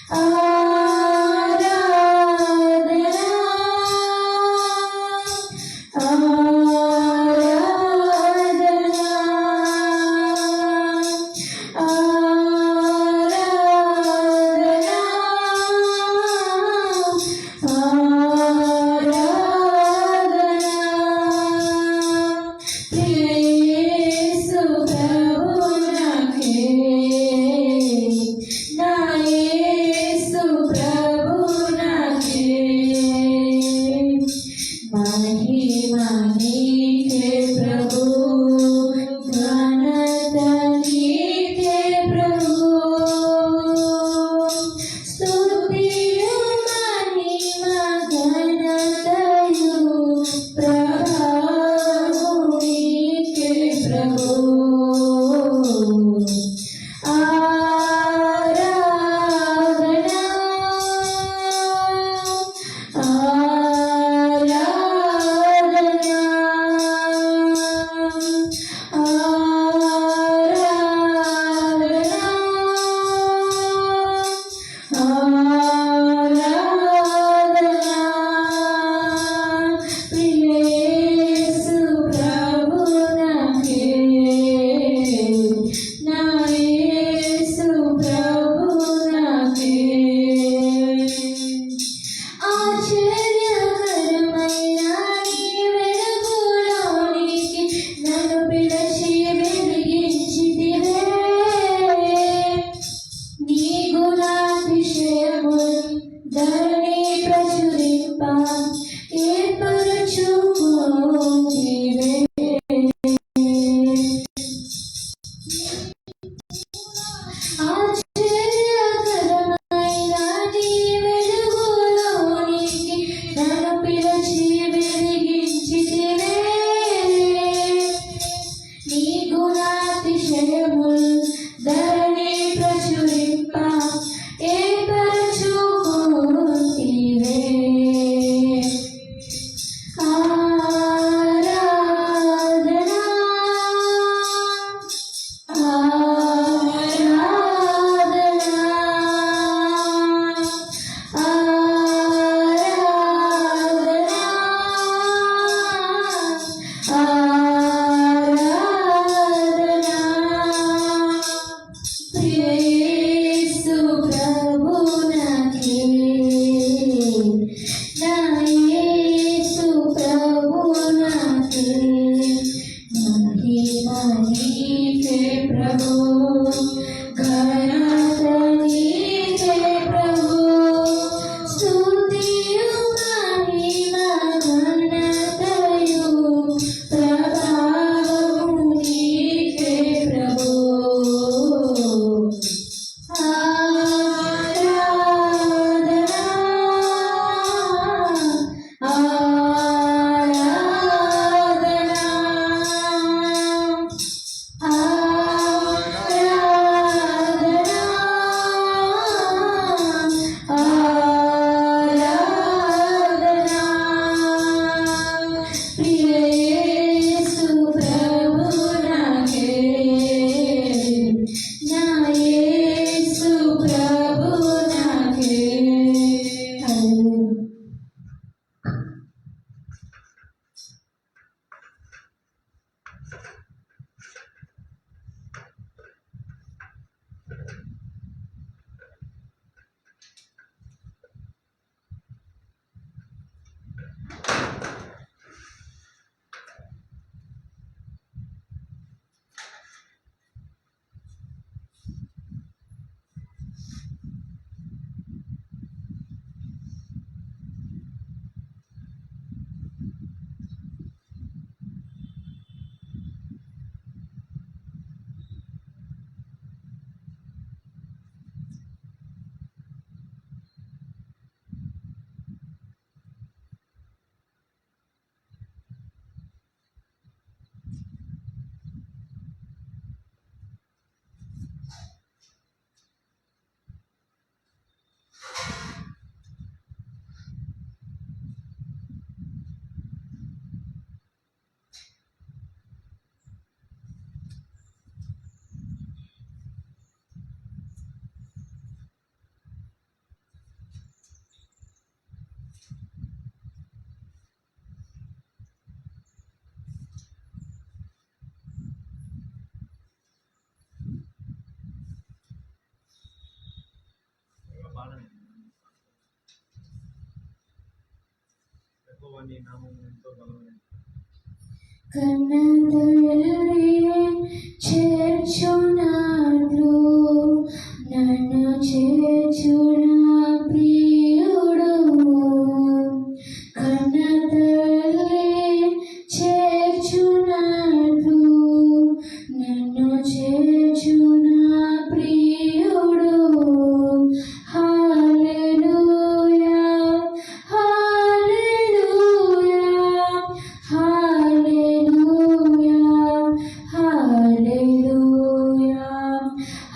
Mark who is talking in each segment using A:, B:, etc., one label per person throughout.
A: Ah ధరణి ప్రచురింప ఏర్పరచుకోంటివే. ఆశ్చర్యకరమైన నీ వెలుగులోనికి నన్ను పిలిచి వెలిగించితివే. నీ గుణాతిశయములు ధరణి ప్రచురింప ఏర్పరచుకోంటివే. ఆరాధనా ఆరాధనా ఆరాధనా ఆరాధనా. ప్రియ యేసు ప్రభునకే, నా యేసు ప్రభునకే మహిమ నీకే ప్రభు, ఘనత నీకే ప్రభు. స్తుతియు మహిమ ఘనతయు ప్రభావము నీకే ప్రభు. ఆరాధనా ఆరాధనా ఆరాధనా ఆరాధనా. ప్రియ యేసు ప్రభునకే, నా యేసు ప్రభునకే. కన్నదలరే చేర్చునాడు నన్ను చేర్చునా ప్రియుడు. కన్నదలరే చేర్చునాడు నన్ను చేర్చునా ప్రియుడు. హల్లెలూయా హల్లెలూయా హల్లెలూయా హల్లెలూయా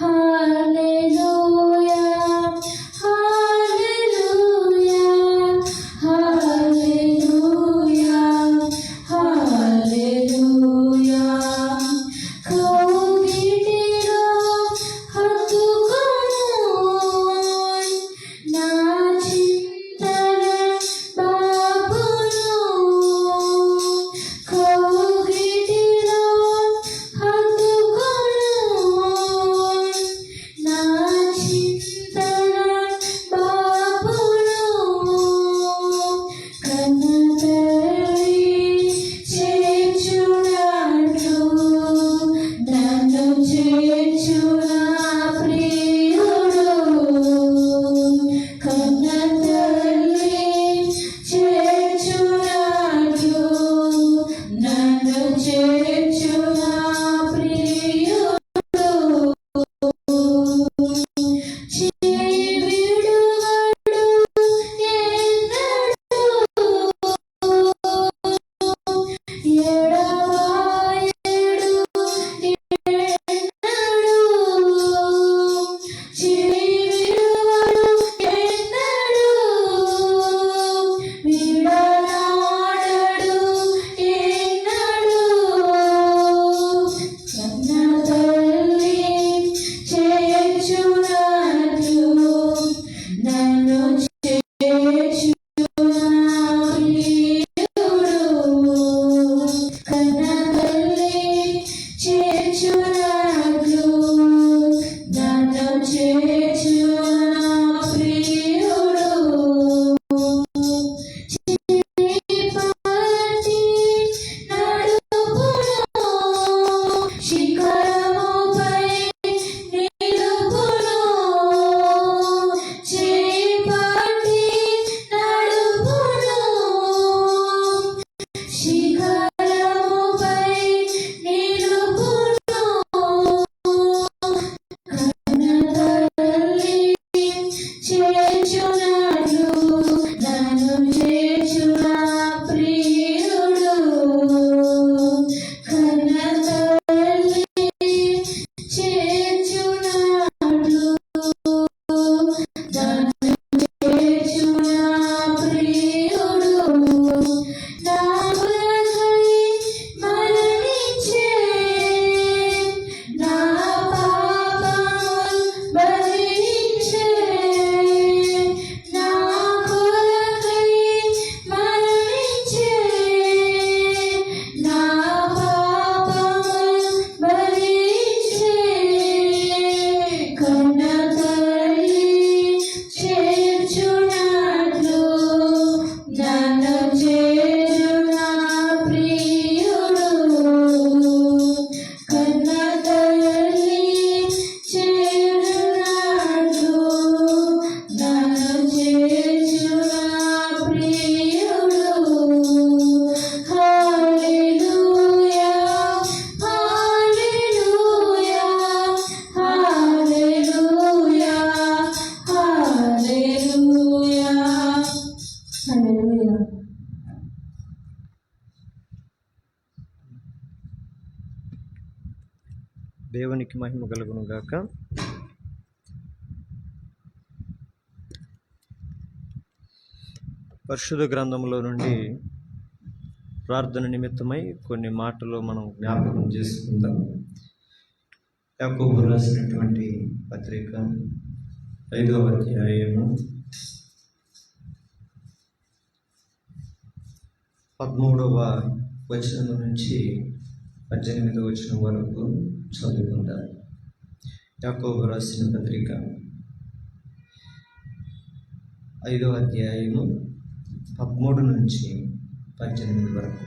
A: హల్లెలూయా
B: దేవునికి మహిమ కలుగును గాక. పరిశుద్ధ గ్రంథంలో నుండి ప్రార్థన నిమిత్తమై కొన్ని మాటలు మనం జ్ఞాపకం చేసుకుందాం. యాకోబు రాసినటువంటి పత్రిక 5వ అధ్యాయము 13వ వచనం నుంచి 18వ వచనం వరకు చదువుకుందాం. యాకోబు రాసిన పత్రిక 5వ అధ్యాయము 13 నుంచి 18 వరకు.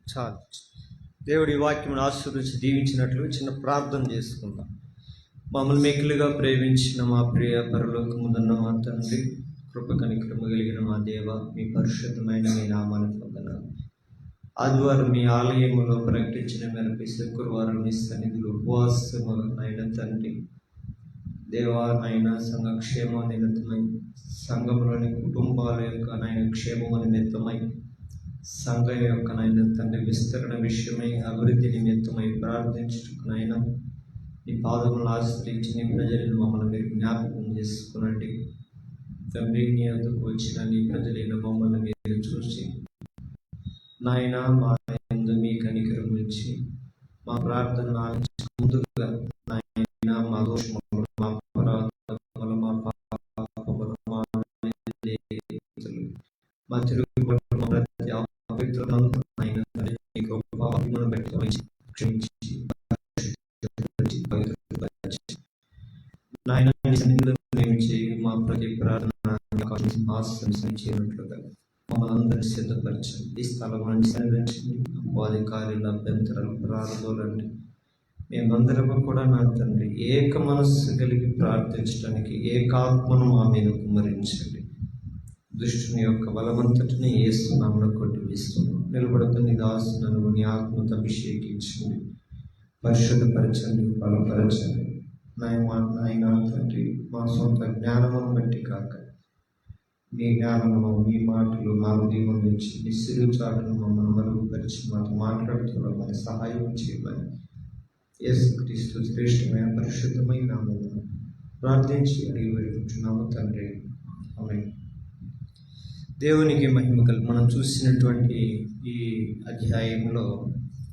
B: చాలు. దేవుడి వాక్యమును ఆశీర్వదించి దీవించినట్లు చిన్న ప్రార్థన చేసుకుందాం. మమ్మల్ని మిక్కిలిగా ప్రేమించిన మా ప్రియ పరలోకమున్న మా తండ్రి, కృప కనికరము కలిగిన మా దేవ, మీ పరిశుద్ధమైన మీ నామాన్ని పొందనాలు. ఆదివారం మీ ఆలయములో ప్రకటించిన మేరకు శుక్రవారం మీ సన్నిధిలో ఉపవాసము అయిన తండ్రి దేవా, నాయన సంఘ క్షేమ నిమిత్తమై, సంఘంలోని కుటుంబాల యొక్క నాయన క్షేమము నిమిత్తమై, సంఘం యొక్క నాయన తండ్రి విస్తరణ విషయమై, అభివృద్ధి నిమిత్తమై ప్రార్థించుకునైనా నీ పాదములను ఆశ్రయించి నీ ప్రజలను మమ్మల్ని మీరు జ్ఞాపకం చేసుకునండి తండ్రి. నీ అందుకు వచ్చిన నీ ప్రజలైన మమ్మల్ని మీరు చూసి నాయన మా యందు మీ కనికరం నుంచి మా ప్రార్థన ముందుగా నాయన మా దోషములు, మా అపరాధములు, మా పాపములు, మా తిరుగుబాటు, ప్రతి అపవిత్రతను నాయన నీ కృపను బట్టి క్షమించి నాయన మా ప్రతి ప్రార్థన ఆశ్రయించినట్లుగా మమ్మల్ని అందరినీ సిద్ధపరచండి. ఈ స్థలం అనుసరించండి. అధికారుల అభ్యంతరాలు ప్రారంభాలండి మేమందరము కూడా నా తండ్రి ఏక మనస్సు కలిగి ప్రార్థించడానికి ఏకాత్మను మా మీద కుమ్మరించండి. దుష్టుని యొక్క బలవంతటిని యేసు నామమున కొట్టివేస్తున్నాం. నిలబడుతున్న దాసులను నీ ఆత్మతో అభిషేకించండి, పరిశుద్ధపరచండి, బలపరచండి. నాయన తండ్రి, మా సొంత జ్ఞానమును బట్టి కాక మీ జ్ఞానమును, మీ మాటలు మా హృదయం నుంచి నిస్సిరు చాటును మమ్మల్ని మరుగుపరిచి మాతో మాట్లాడుతున్నామని సహాయం చేయమని యేసుక్రీస్తు శ్రేష్టమైన పరిశుద్ధమైన నామమున ప్రార్థించి అడిగి వేడుకుంటున్నాము తండ్రి, ఆమేన్. దేవునికి మహిమ కలుగు. మనం చూసినటువంటి ఈ అధ్యాయంలో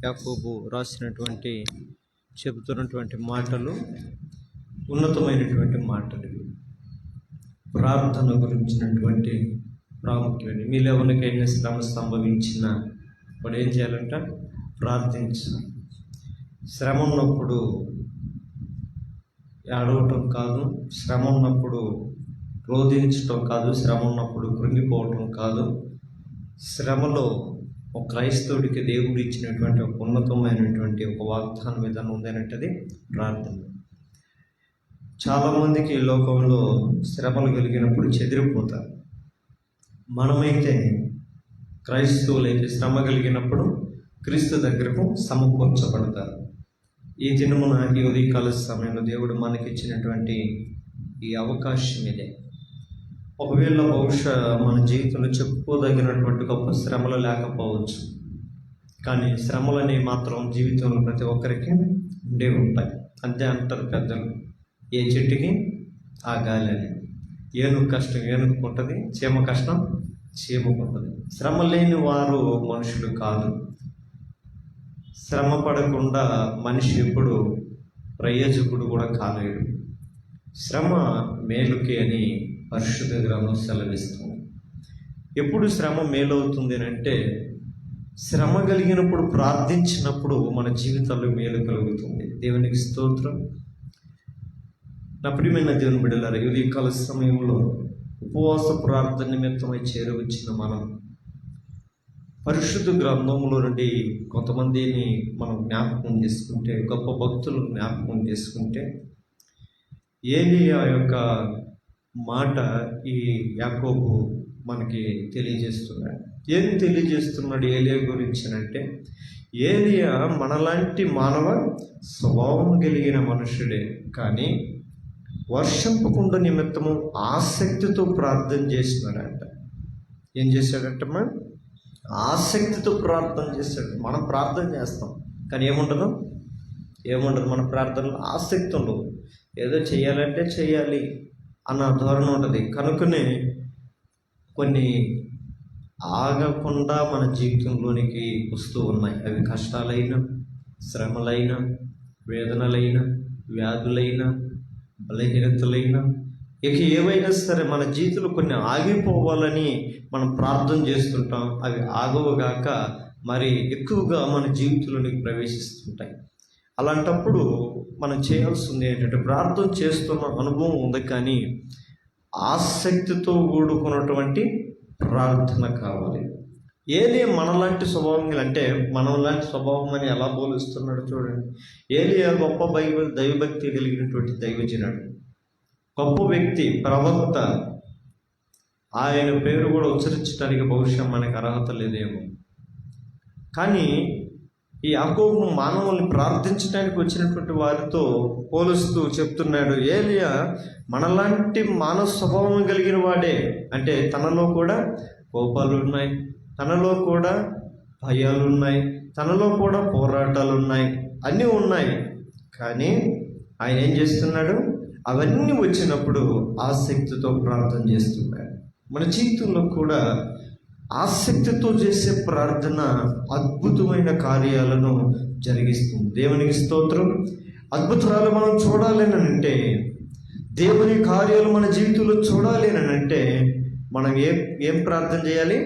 B: యాకోబు రాసినటువంటి చెబుతున్నటువంటి మాటలు ఉన్నతమైనటువంటి మాటలు. ప్రార్థన గురించినటువంటి ప్రాముఖ్యమైన మీలో ఎవరికైనా శ్రమ సంభవించిన వాడు ఏం చేయాలంట? ప్రార్థించాలి. శ్రమ ఉన్నప్పుడు ఏడవటం కాదు, శ్రమ ఉన్నప్పుడు రోధించటం కాదు, శ్రమ ఉన్నప్పుడు కృంగిపోవటం కాదు. శ్రమలో ఒక క్రైస్తవుడికి దేవుడు ఇచ్చినటువంటి ఒక ఉన్నతమైనటువంటి ఒక వాగ్దానం విధానం ఉందనంటది ప్రార్థన. చాలామందికి ఈ లోకంలో శ్రమలు కలిగినప్పుడు చెదిరిపోతారు. మనమైతే క్రైస్తవులైతే శ్రమ కలిగినప్పుడు క్రీస్తు దగ్గరకు సమకూర్చబడతారు. ఈ దినమున ఈ ఉదయకాల సమయంలో దేవుడు మనకిచ్చినటువంటి ఈ అవకాశం ఇదే. ఒకవేళ బహుశా మన జీవితంలో చెప్పుకోదగినటువంటి గొప్ప శ్రమలు లేకపోవచ్చు, కానీ శ్రమలని మాత్రం జీవితంలో ప్రతి ఒక్కరికి ఉండే ఉంటాయి. అంతే అంటారు పెద్దలు, ఏ చెట్టుకి ఆ గాలి అని. ఏనుగు కష్టం ఏనుగుకు ఉంటుంది, చీమ కష్టం క్షేమం. శ్రమ లేని వారు మనుషులు కాదు. శ్రమ పడకుండా మనిషి ఎప్పుడు ప్రయోజకుడు కూడా కాలేడు. శ్రమ మేలుకే అని పరిశుద్ధ గ్రంథం సెలవిస్తుంది. ఎప్పుడు శ్రమ మేలవుతుంది అంటే శ్రమ కలిగినప్పుడు, ప్రార్థించినప్పుడు మన జీవితాల్లో మేలు కలుగుతుంది. దేవునికి స్తోత్రం. నా ప్రియమైన దేవుని బిడ్డలారా, ఈ కాల సమయంలో ఉపవాస ప్రార్థన నిమిత్తమై చేరవచ్చిన మనం పరిశుద్ధ గ్రంథంలో నుండి కొంతమందిని మనం జ్ఞాపకం చేసుకుంటే, గొప్ప భక్తులు జ్ఞాపకం చేసుకుంటే, ఏలీయా యొక్క మాట ఈ యాకోబు మనకి తెలియజేస్తున్నాడు. ఏం తెలియజేస్తున్నాడు ఏలియా గురించి అంటే, ఏలియా మనలాంటి మానవ స్వభావం కలిగిన మనుషుడే, కానీ వర్షంపకుండా నిమిత్తము ఆసక్తితో ప్రార్థన చేస్తున్నాడంట. ఏం చేశాడంటమ్మా? ఆసక్తితో ప్రార్థన చేశాడు. మనం ప్రార్థన చేస్తాం కానీ ఏముండదు మన ప్రార్థనలో ఆసక్తి ఉండదు. ఏదో చేయాలంటే చేయాలి అన్న ధోరణి ఉంటుంది. కనుకనే కొన్ని ఆగకుండా మన జీవితంలోనికి వస్తూ ఉన్నాయి. అవి కష్టాలైనా, శ్రమలైనా, వేదనలైనా, వ్యాధులైనా, బలహీనతలైనా, ఇక ఏవైనా సరే మన జీవితంలో కొన్ని ఆగిపోవాలని మనం ప్రార్థన చేస్తుంటాం. అవి ఆగవుగాక మరి ఎక్కువగా మన జీవితంలోనికి ప్రవేశిస్తుంటాయి. అలాంటప్పుడు మనం చేయాల్సింది ఏంటంటే, ప్రార్థన చేస్తున్న అనుభవం ఉంది కానీ ఆసక్తితో కూడుకున్నటువంటి ప్రార్థన కావాలి. ఏలియా మనలాంటి స్వభావం, అంటే మనలాంటి స్వభావం అని ఎలా పోలుస్తున్నాడు చూడండి. ఏలియా గొప్ప దైవభక్తి కలిగినటువంటి దైవజనుడు, గొప్ప వ్యక్తి, ప్రవక్త. ఆయన పేరు కూడా ఉచ్చరించడానికి బహుశా మనకు అర్హత లేదేమో. కానీ ఈ యాకోబు మానవుల్ని ప్రార్థించడానికి వచ్చినటువంటి వారితో పోలుస్తూ చెప్తున్నాడు, ఏలియా మనలాంటి మానవ స్వభావం కలిగిన వాడే. అంటే తనలో కూడా కోపాలు ఉన్నాయి, తనలో కూడా భయాలు ఉన్నాయి, తనలో కూడా పోరాటాలు ఉన్నాయి, అన్నీ ఉన్నాయి. కానీ ఆయన ఏం చేస్తున్నాడు? అవన్నీ వచ్చినప్పుడు ఆసక్తితో ప్రార్థన చేస్తున్నాడు. మన జీవితంలో కూడా ఆసక్తితో చేసే ప్రార్థన అద్భుతమైన కార్యాలను జరిగిస్తుంది. దేవునికి స్తోత్రం. అద్భుతాలు మనం చూడాలేనంటే, దేవుని కార్యాలు మన జీవితంలో చూడాలేనంటే మనం ఏం ప్రార్థన చేయాలి?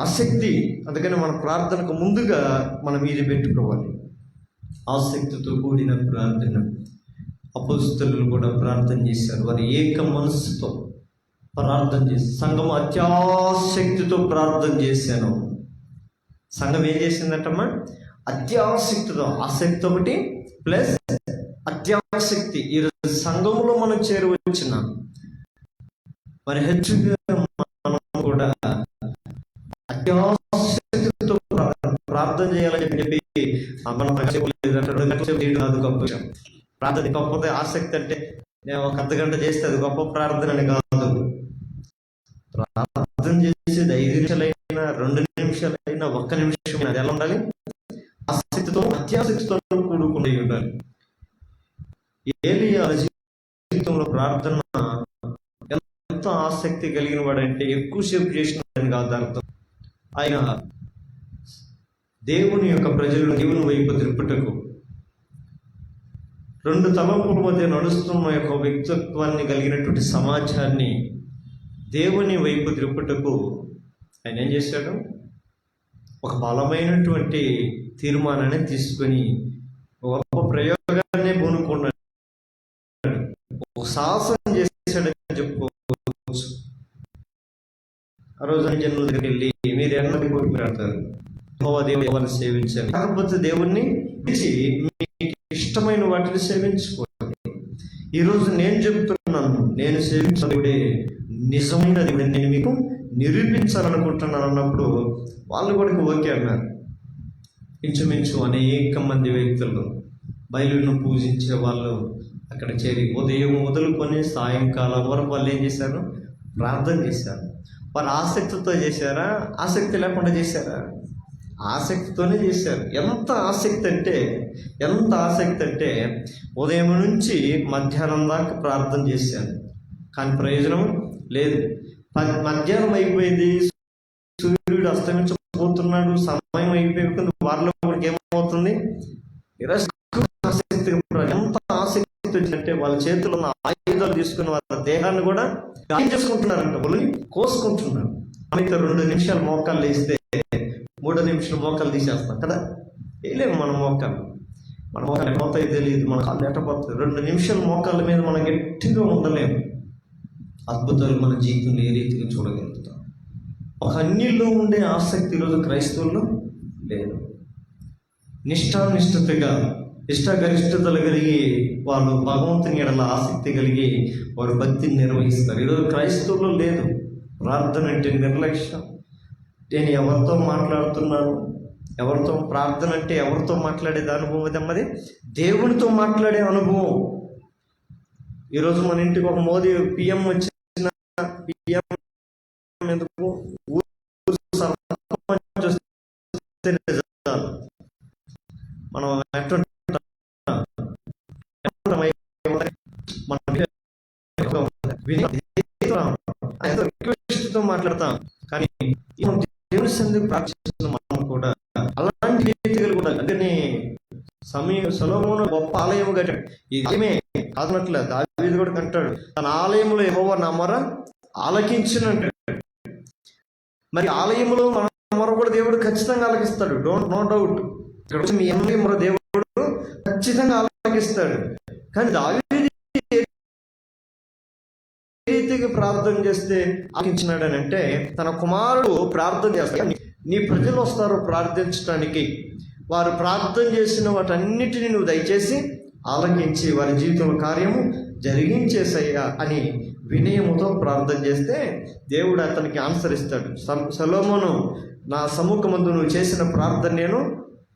B: ఆసక్తి. అందుకని మన ప్రార్థనకు ముందుగా మనం ఇది పెట్టుకోవాలి, ఆసక్తితో కూడిన ప్రార్థన. అపోస్తలులు కూడా ప్రార్థన చేశారు. వారు ఏక మనస్సుతో ప్రార్థన చేసి, సంఘం అత్యాసక్తితో ప్రార్థన చేశాను. సంఘం ఏం చేసిందంటమ్మా? అత్యాసక్తితో. ఆసక్తి ఒకటి ప్లస్ అత్యాసక్తి. ఈరోజు సంఘంలో మనం చేరవచ్చిన మరి హెచ్చుగా మనం కూడా అత్యాసక్తితో ప్రార్థన చేయాలని చెప్పి మనం కాదు గొప్ప విషయం. ప్రార్థన గొప్పది. ఆసక్తి అంటే నేను ఒక అర్ధగంట చేస్తే అది గొప్ప ప్రార్థన అని కాదు. ప్రార్థన చేసేది 5 నిమిషాలైనా, 2 నిమిషాలైనా, 1 నిమిషం అది ఎలా ఉండాలి? ఆసక్తితో, అత్యాసక్తితో కూడుకుని ఉండాలి. ఏలియా జీవితంలో ప్రార్థన ఎంత ఆసక్తి కలిగిన వాడంటే ఎక్కువసేపు చేసిన కాదు అర్థం. ఆయన దేవుని యొక్క ప్రజలను దేవుని వైపు త్రిప్పుటకు, 2 తలంపుల మధ్య నడుస్తున్న యొక్క వ్యక్తిత్వాన్ని కలిగినటువంటి సమాజాన్ని దేవుని వైపు త్రిప్పుటకు ఆయన ఏం చేశాడు? ఒక బలమైనటువంటి తీర్మానాన్ని తీసుకొని గొప్ప ప్రయోగాన్ని పూనుకున్నాడు. ఒక సాహసం చేశాడని చెప్పుకోవచ్చు. ఆ రోజు జనుల దగ్గరికి వెళ్ళి మీరు ఎన్నది కోరుకుంటారు? దేవుని సేవించాలి, కాకపోతే దేవుణ్ణి మీకు ఇష్టమైన వాటిని సేవించుకోండి. ఈరోజు నేను చెప్తున్నాను, నేను సేవించిన దేవుడే నిజమైన దేవుడు, నేను మీకు నిరూపించాలనుకుంటున్నాను అన్నప్పుడు వాళ్ళు కూడా ఓకే అన్నారు. ఇంచుమించు అనేక మంది వ్యక్తులు బయలును పూజించే వాళ్ళు అక్కడ చేరి ఉదయం మొదలుకొని సాయంకాలం వరకు వాళ్ళు ఏం చేశారు? ప్రార్థన చేశారు. వాళ్ళు ఆసక్తితో చేశారా? ఆసక్తి లేకుండా చేశారా? ఆసక్తితోనే చేశారు. ఎంత ఆసక్తి అంటే ఉదయం నుంచి మధ్యాహ్నం దాకా ప్రార్థన చేశాను, కానీ ప్రయోజనం లేదు. మధ్యాహ్నం అయిపోయింది, అస్తమించబోతున్నాడు, సమయం అయిపోయింది, వారిలో కూడా ఏమవుతుంది, ఎంత ఆసక్తి వచ్చిందంటే వాళ్ళ చేతుల్లో ఉన్న ఆయుధాలు తీసుకుని వాళ్ళ దేహాన్ని కూడా గాయం చేసుకుంటున్నారంట, ఒలిని కోసుకుంటున్నారు. అయితే 2 నిమిషాలు మోకాళ్ళు వేస్తే 3 నిమిషాలు మోకాలు తీసేస్తాం కదా, వేయలేము మన మోకాలు పోతాయి తెలియదు, మన కాళ్ళు ఎట్టపోతుంది. 2 నిమిషాలు మోకాళ్ళ మీద మనం గట్టిగా ఉండలేము. అద్భుతాలు మన జీవితంలో ఏ రీతిగా చూడగలుగుతాం. ఒక అన్యుల్లో ఉండే ఆసక్తి ఈరోజు క్రైస్తవుల్లో లేదు. నిష్ఠానిష్టతగా ఇష్టగరిష్టతలు కలిగి వాళ్ళు భగవంతుని ఎడల ఆసక్తి కలిగి వారు భక్తిని నిర్వహిస్తారు. ఈరోజు క్రైస్తవుల్లో లేదు. ప్రార్థన అంటే నిర్లక్ష్యం. నేను ఎవరితో మాట్లాడుతున్నాను, ఎవరితో ప్రార్థన అంటే ఎవరితో మాట్లాడేది అనుభవం అదమ్మది, దేవునితో మాట్లాడే అనుభవం. ఈరోజు మన ఇంటికి ఒక మోదీ పిఎం వచ్చిన, పిఎం ఎందుకు మనం రిక్వెస్ట్తో మాట్లాడతాం, కానీ దేవుని సన్నిధికి ప్రార్థిస్తున్న మనం కూడా అలాంటి రీతిగా కూడా అంటే సొలొమోను గొప్ప ఆలయం కట్టాడు. ఈ ఆలయమే కాదనట్లే, దావీదు కూడా కంటాడు, తన ఆలయంలో యెహోవా నా మొర ఆలకించినంటాడు. మరి ఆలయంలో మన మొర కూడా దేవుడు ఖచ్చితంగా ఆలకిస్తాడు, నో డౌట్. ఇక్కడ మీ ఎమ్మెల్యే మొర దేవుడు ఖచ్చితంగా ఆలకిస్తాడు. కానీ దావీదు రీతిగా ప్రార్థన చేస్తే ఆలకించినాడు అని అంటే, తన కుమారుడు ప్రార్థన చేస్తాడు, నీ ప్రజలు వస్తారు ప్రార్థించడానికి, వారు ప్రార్థన చేసిన వాటన్నిటిని నువ్వు దయచేసి ఆలకించి వారి జీవితంలో కార్యము జరిగించేసయ్యా అని వినయముతో ప్రార్థన చేస్తే దేవుడు అతనికి ఆన్సర్ ఇస్తాడు. సొలొమోను, నా సముఖమందు నువ్వు చేసిన ప్రార్థన నేను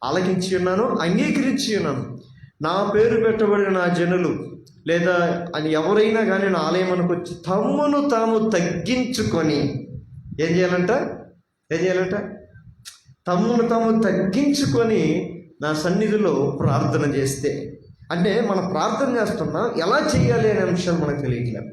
B: ఆలకించి ఉన్నాను, అంగీకరించి ఉన్నాను. నా పేరు పెట్టబడిన నా జనులు లేదా అని ఎవరైనా కానీ నా ఆలయమునకు వచ్చి తమ్మును తాము తగ్గించుకొని ఏం చేయాలంట, తమ్మును తాము తగ్గించుకొని నా సన్నిధిలో ప్రార్థన చేస్తే, అంటే మనం ప్రార్థన చేస్తున్నా ఎలా చేయాలి అనే అంశాలు మనకు తెలియట్లేదు.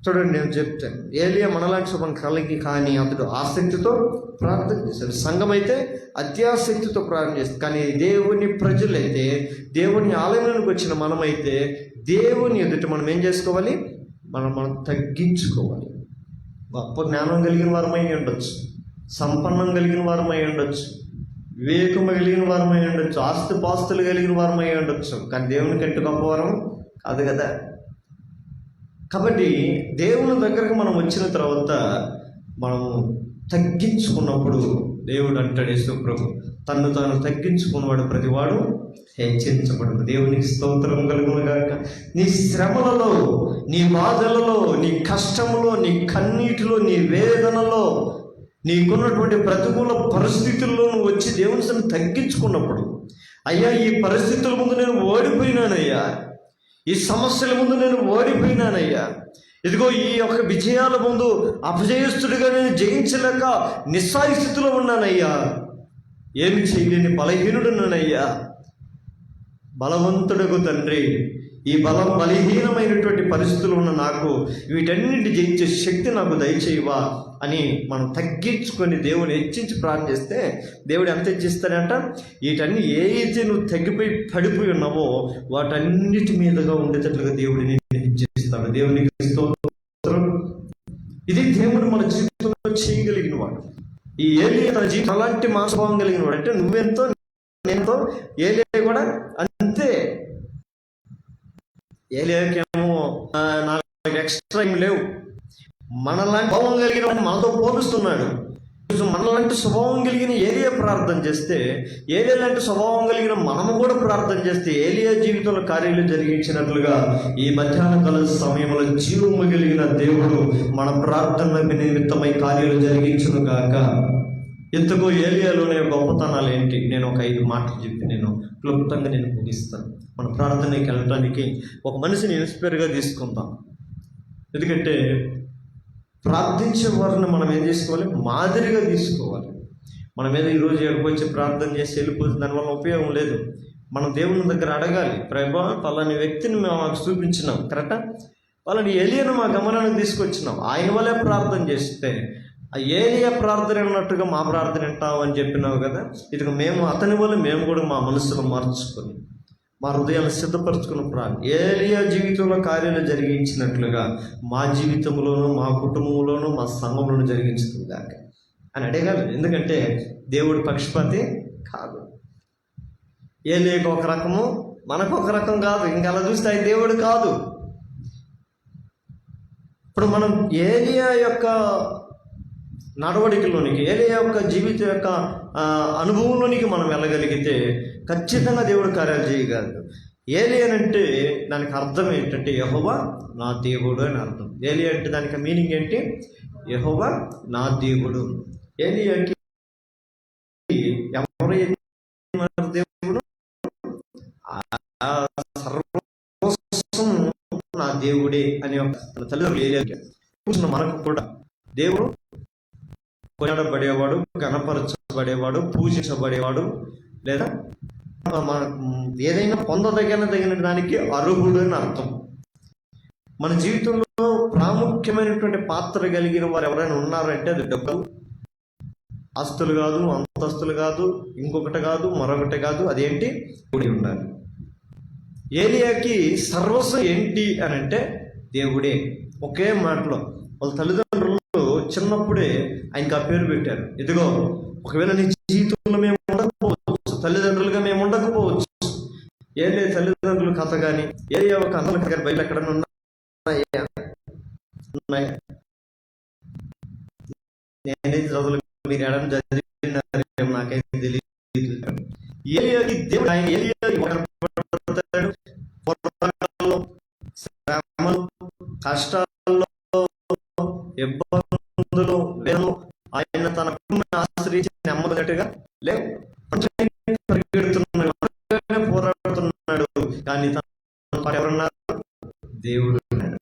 B: చూడండి, నేను చెప్తాను. ఏలియా మనలాంటి శుభం కలిగి కానీ అతడు ఆసక్తితో ప్రార్థన చేశాడు. సంఘం అయితే అత్యాసక్తితో ప్రార్థన చేస్తుంది. కానీ దేవుని ప్రజలైతే, దేవుని ఆలయంలోకి వచ్చిన మనమైతే దేవుని ఎదుట మనం ఏం చేసుకోవాలి, మనం తగ్గించుకోవాలి. గొప్ప జ్ఞానం కలిగిన వారమై ఉండొచ్చు, సంపన్నం కలిగిన వారమై ఉండొచ్చు, వివేకం కలిగిన వారమై ఉండొచ్చు, ఆస్తిపాస్తులు కలిగిన వారమై ఉండొచ్చు, కానీ దేవుని కంటే గొప్పవారం కాదు కదా. కాబట్టి దేవుని దగ్గరకు మనం వచ్చిన తర్వాత మనము తగ్గించుకున్నప్పుడు దేవుడు అంటాడు, యేసు ప్రభు, తన్ను తాను తగ్గించుకున్నవాడు ప్రతివాడు హెచ్చరించబడు. దేవునికి స్తోత్రం కలుగును గాక. నీ శ్రమలలో, నీ బాధలలో, నీ కష్టములో, నీ కన్నీటిలో, నీ వేదనలో, నీకున్నటువంటి ప్రతికూల పరిస్థితుల్లో నువ్వు వచ్చి దేవుని సన్నిధిని తగ్గించుకున్నప్పుడు, అయ్యా ఈ పరిస్థితుల ముందు నేను ఓడిపోయినానయ్యా, ఈ సమస్యల ముందు నేను ఓడిపోయినానయ్యా, ఇదిగో ఈ యొక్క విజయాల ముందు అపజయస్తుడిగా నేను జయించలేక నిస్సాయి స్థితిలో ఉన్నానయ్యా, ఏమి చేయలేని బలహీనుడున్నానయ్యా, బలవంతుడకు తండ్రి, ఈ బలహీనమైనటువంటి పరిస్థితులు ఉన్న నాకు వీటన్నింటి జయించే శక్తి నాకు దయచేయవా అని మనం తగ్గించుకొని దేవుని హెచ్చించి ప్రార్థిస్తే దేవుడు ఎంత హెచ్చిస్తాడంట, వీటన్ని ఏ అయితే నువ్వు తగ్గిపోయి పడిపోయి ఉన్నావో వాటన్నిటి మీదుగా ఉండేటట్లుగా దేవుడిని హెచ్చిస్తాడు. దేవునికి స్తోత్రం. ఇది దేవుడు మన జీవితంలో చేయగలిగిన వాడు. ఈ ఏలియా తన జీవితం అలాంటి మనస్వభావం కలిగిన వాడు. అంటే నువ్వెంతో నేనెంతో ఏలియా కూడా అంతే. ఏలియాకేమో నాకు ఎక్స్ట్రా ఏం లేవు, మనలాంటి స్వభావం కలిగిన వాడిని మనతో పోలుస్తున్నాడు. మనలాంటి స్వభావం కలిగిన ఏలియా ప్రార్థన చేస్తే, ఏలియా లాంటి స్వభావం కలిగిన మనము కూడా ప్రార్థన చేస్తే ఏలియా జీవితంలో కార్యాలు జరిగించినట్లుగా ఈ మధ్యాహ్న కాల సమయంలో జీవము కలిగిన దేవుడు మన ప్రార్థన నిమిత్తమై కార్యాలు జరిగించును గాక. ఎంతకో ఏలియాలోనే గొప్పతనాలు ఏంటి, నేను ఒక 5 మాటలు చెప్పి నేను క్లుప్తంగా నేను ముగిస్తాను. మన ప్రార్థనకి వెళ్ళడానికి ఒక మనిషిని ఇన్స్పైర్గా తీసుకుందాం. ఎందుకంటే ప్రార్థించే వారిని మనం ఏం చేసుకోవాలి, మాదిరిగా తీసుకోవాలి. మన మీద ఈరోజు ఎక్కడికొచ్చి ప్రార్థన చేసి వెళ్ళిపోతుంది, దానివల్ల ఉపయోగం లేదు. మనం దేవుని దగ్గర అడగాలి, ప్రభా పలాని వ్యక్తిని మాకు చూపించినాం కరెక్టా, వాళ్ళని ఏలియాను మా గమనానికి తీసుకొచ్చినాం, ఆయన వల్లే ప్రార్థన చేస్తే ఆ ఏలియా ప్రార్థన అన్నట్టుగా మా ప్రార్థన వింటావు అని చెప్పినావు కదా. ఇదిగో మేము అతని వల్ల మేము కూడా మా మనసును మార్చుకొని మా హృదయాన్ని సిద్ధపరచుకున్న ప్రార్థన ఏలియా జీవితంలో కార్యాలు జరిగించినట్లుగా మా జీవితంలోనూ మా కుటుంబంలోనూ మా సంఘంలోనూ జరిగించుతుంది కాక అని అడగాలి. ఎందుకంటే దేవుడు పక్షపాతి కాదు. ఏలియాకు ఒక రకము, మనకు ఒక రకం కాదు. ఇంకా అలా చూస్తే ఆయన దేవుడు కాదు. ఇప్పుడు మనం ఏలియా యొక్క నడవడికలోనికి, ఏలియా యొక్క జీవిత యొక్క అనుభవంలోనికి మనం వెళ్ళగలిగితే ఖచ్చితంగా దేవుడు కార్యాలు చేయగలడు. ఏలియా అంటే దానికి అర్థం ఏంటంటే యెహోవా నా దేవుడు అని అర్థం. ఏలియా అంటే దానికి మీనింగ్ ఏంటి? యెహోవా నా దేవుడు. ఏలియాకి ఎవరు దేవుడు? సర్వస్వం నా దేవుడే అని తల్లిదండ్రులు ఏలియాకి. మనకు కూడా దేవుడు కొనడబడేవాడు, గణపరచబడేవాడు, పూజించబడేవాడు, లేదా ఏదైనా పొందదగిన దానికి అర్హుడు అని అర్థం. మన జీవితంలో ప్రాముఖ్యమైనటువంటి పాత్ర కలిగిన వారు ఎవరైనా ఉన్నారంటే అది డబ్బు, ఆస్తులు కాదు, అంతస్తులు కాదు, ఇంకొకటి కాదు, మరొకటి కాదు. అదేంటి? దేవుడే ఉండాలి. ఏలియాకి సర్వస్వం ఏంటి అని అంటే దేవుడే. ఒకే మాటలో వాళ్ళ తల్లిదండ్రులు చిన్నప్పుడే ఆయనకి ఆ పేరు పెట్టారు. ఇదిగో ఒకవేళ నీ జీవితంలో మేము ఉండకపోవచ్చు, తల్లిదండ్రులుగా మేము ఉండకపోవచ్చు. ఏలియా తల్లిదండ్రుల కథ కానీ, ఏలియా ఒక కథల కథ బయట ఎక్కడన్నా ఉన్నాయా? నేనే చదువులు మీరు ఎడని చదివినారేమో నాకైతే తెలియదు. ఏలియాకి దేవుడు, ఆయన ఏలియాకి శ్రమలు, కష్టాల్లో, ఇబ్బందులు లేదు. ఆయన తన కుటుంబాన్ని ఆశ్రయించి నెమ్మదిగా లేవు, పోరాడుతున్నాడు. కానీ తన ఎవరున్నారు? దేవుడు ఉన్నాడు.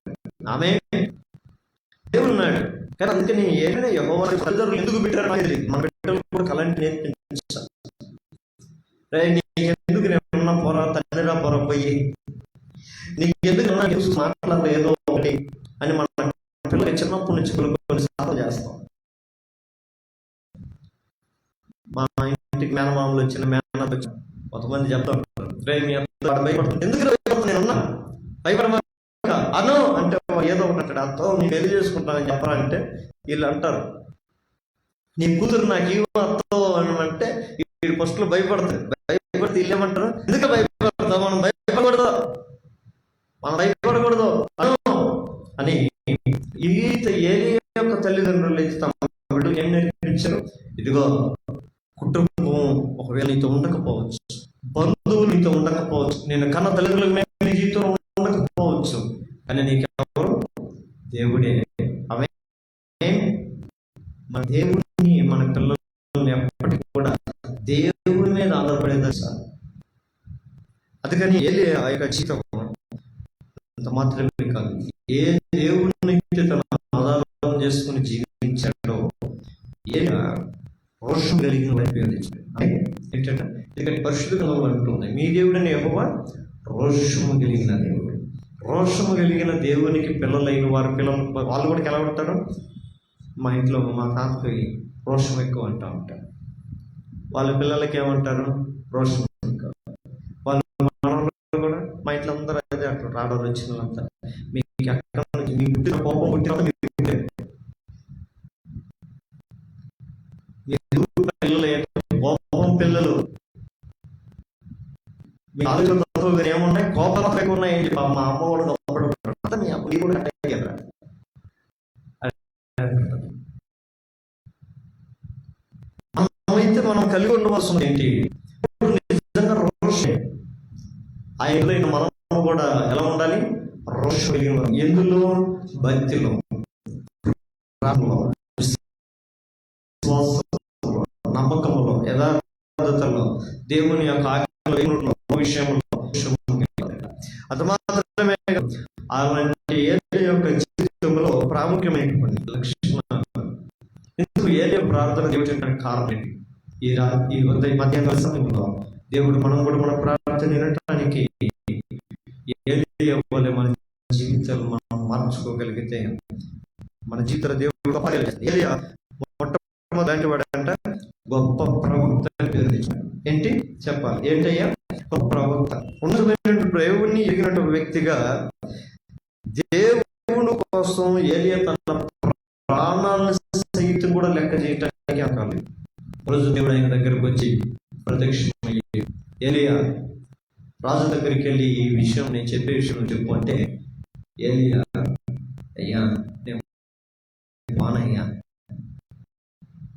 B: ఆమె దేవుడు ఉన్నాడు. కానీ అందుకని ఏమైనా యెహోవా తల్లిదండ్రులు ఎందుకు పెట్టారు నాకు తెలియదు. మన బిడ్డలకు కూడా కళంటి నేర్పించాలి. నీకెందుకు నేనున్నా పోరా, తల్లిరా పోరా పోయి, నీకెందుకు మాట్లాడదు ఏదో ఒకటి అని మన పిల్లలకి చిన్నప్పటి నుంచి కొన్ని సాధన చేస్తాం. మా ఇంటికి మేనమామలు వచ్చిన మేనత వచ్చి కొంతమంది చెప్తా ఉంటారు, రే మీ భయపడుతుంది, ఎందుకు భయపడుతుంది, నేనున్నా భయపడమా అను అంటే ఏదో ఒకటి అంటాడు. అత్తో నేను పెళ్లి చేసుకుంటానని చెప్పరా అంటే వీళ్ళు అంటారు, నీ కూతురు నాకు ఇవ్వ అత్తో అని అంటే వీడు ఫస్ట్లో భయపడుతుంది. భయపడితే వీళ్ళు ఏమంటారు, ఎందుకు భయపడతావు, మనం భయపడకూడదు, మనం భయపడకూడదు అను అని. ఏలియా యొక్క తల్లిదండ్రులు అయితే తమ బిడ్డలు ఏం నేర్పించారు? ఇదిగో కుటుంబం ఒకవేళ నీతో ఉండకపోవచ్చు, బంధువులు నీతో ఉండకపోవచ్చు, నేను కన్న తల్లిదండ్రులకు నీ జీవితంలో ఉండకపోవచ్చు, కానీ నీకెవరు? దేవుడే. అవే మన దేవుడిని, మన పిల్లల్ని ఎప్పటికీ కూడా దేవుడి మీద ఆధారపడేది సార్. అందుకని ఏలియా ఆ యొక్క జీవితం అంత మాత్రమే కాదు, ఏ దేవుడిని తన ఆధారం చేసుకుని జీవించాడో ఏలియా రోషం కలిగిన వైపు ఏంటంటే, ఎందుకంటే పరిశుద్ధ గ్రంథంలో అంటుంది, మీ దేవుడిని యెహోవా రోషము కలిగిన దేవుడు. రోషము కలిగిన దేవునికి పిల్లలైన వారు వాళ్ళు కూడా ఎలా ఉంటారు? మా ఇంట్లో మా తాతకి రోషం ఎక్కువ అంటూ ఉంటారు. వాళ్ళ పిల్లలకి ఏమంటారు? రోషం ఎక్కువ. వాళ్ళ మనవలు కూడా మా ఇంట్లో అందరూ అదే అంటారు, రావడం వచ్చిన వాళ్ళంతా, మీకు ఎక్కడ నుంచి మీ పుట్టిన కోపం పుట్టిన పిల్లలు కోపం పిల్లలు మీ ఆలోచన ఏమున్నాయి? కోపాలు ఎక్కువ ఉన్నాయి. మా అమ్మ కూడా గొప్ప మీ అప్పుడు కూడా అయితే మనం కలిగి ఉండవలసింది ఏంటి? నిజంగా రోషం. ఆ ఇంట్లో మనం కూడా ఎలా ఉండాలి? రోషం కలిగిన, ఎందులో? భక్తిలో, నమ్మకంలో, యథార్థతలో, దేవుని యొక్క ఆజ్ఞలో, విషయంలో. అది మాత్రమే అలాంటి ఏలియా యొక్క జీవితంలో ప్రాముఖ్యమైనటువంటి లక్షణాలు. ఎందుకు ఏలియా ప్రార్థన దేవుడికి కారణం ఏంటి? ఈ మధ్యాహ్న సమయంలో దేవుడు మనం కూడా మన ప్రార్థన వినటానికి ఏలియా వలె మన జీవితాలు మనం మార్చుకోగలిగితే మన జీవితంలో దేవుడు ఏలియా ఏంటయ్యా? గొప్ప ప్రవక్త, ఉన్నతమైన దేవుణ్ణి ఎరిగినటువంటి వ్యక్తిగా దేవుని కోసం ఏలియా తన ప్రాణాలను సైతం కూడా లెక్క చేయటానికి అకాలి. రోజు దేవుడు ఆయన దగ్గరకు వచ్చి ప్రత్యక్షమయ్యి, ఏలియా రాజు దగ్గరికి వెళ్ళి ఈ విషయం, నేను చెప్పే విషయం చెప్పు అంటే, ఏలియా అయ్యా నేను బానయ్యా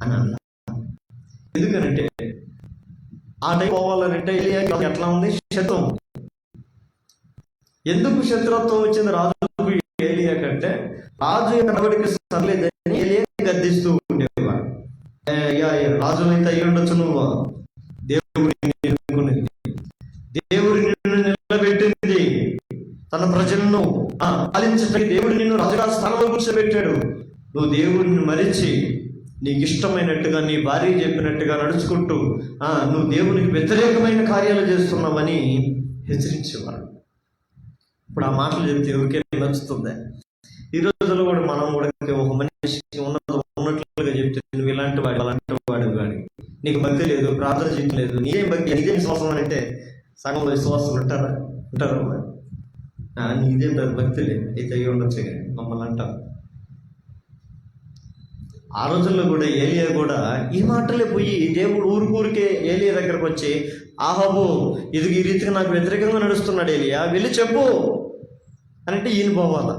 B: అని అన్నా. ఎందుకనంటే ఆ టైం పోవాలనంటే ఏలియా ఎట్లా ఉంది? శత్రుత్వం. ఎందుకు శత్రుత్వం వచ్చింది రాజుకు ఏలియా కంటే? రాజు నడవడికి సర్లేదని ఏలియా గద్దిస్తూ ఉండేవాడు. రాజునైతే అయ్యి ఉండొచ్చు నువ్వు, దేవుడు నిన్ను నిలబెట్టింది, తన ప్రజలను పాలించడానికి దేవుడు నిన్ను రాజుగా స్థానంలో కూర్చోబెట్టాడు. నువ్వు దేవుడిని మరిచి నీకు ఇష్టమైనట్టుగా నీ భార్య చెప్పినట్టుగా నడుచుకుంటూ నువ్వు దేవునికి వ్యతిరేకమైన కార్యాలు చేస్తున్నావని హెచ్చరించేవాడు. ఇప్పుడు ఆ మాటలు చెప్తే ఎవరికైనా నచ్చుతుంది? ఈ రోజుల్లో కూడా మనం కూడా ఒక మనిషికి ఉన్నట్లుగా చెప్తే, నువ్వు ఇలాంటి వాడు అలాంటి వాడు వాడి, నీకు భక్తి లేదు, ప్రార్థన చేయలేదు, నీదేం భక్తి, నీదే విశ్వాసం అని అంటే సగంలో విశ్వాసాలు ఉంటారా? నీదేం భక్తి లేదు అయితే అయ్యి ఉండొచ్చు కానీ మమ్మల్ని అంటారు. ఆ రోజుల్లో కూడా ఏలియా కూడా ఈ మాటలే పోయి దేవుడు ఊరికే ఏలియా దగ్గరకు వచ్చి, ఆహాబు ఇది ఈ రీతిగా నాకు వ్యతిరేకంగా నడుస్తున్నాడు ఏలియా, వెళ్ళి చెప్పు అని అంటే ఈయన పోవాలా.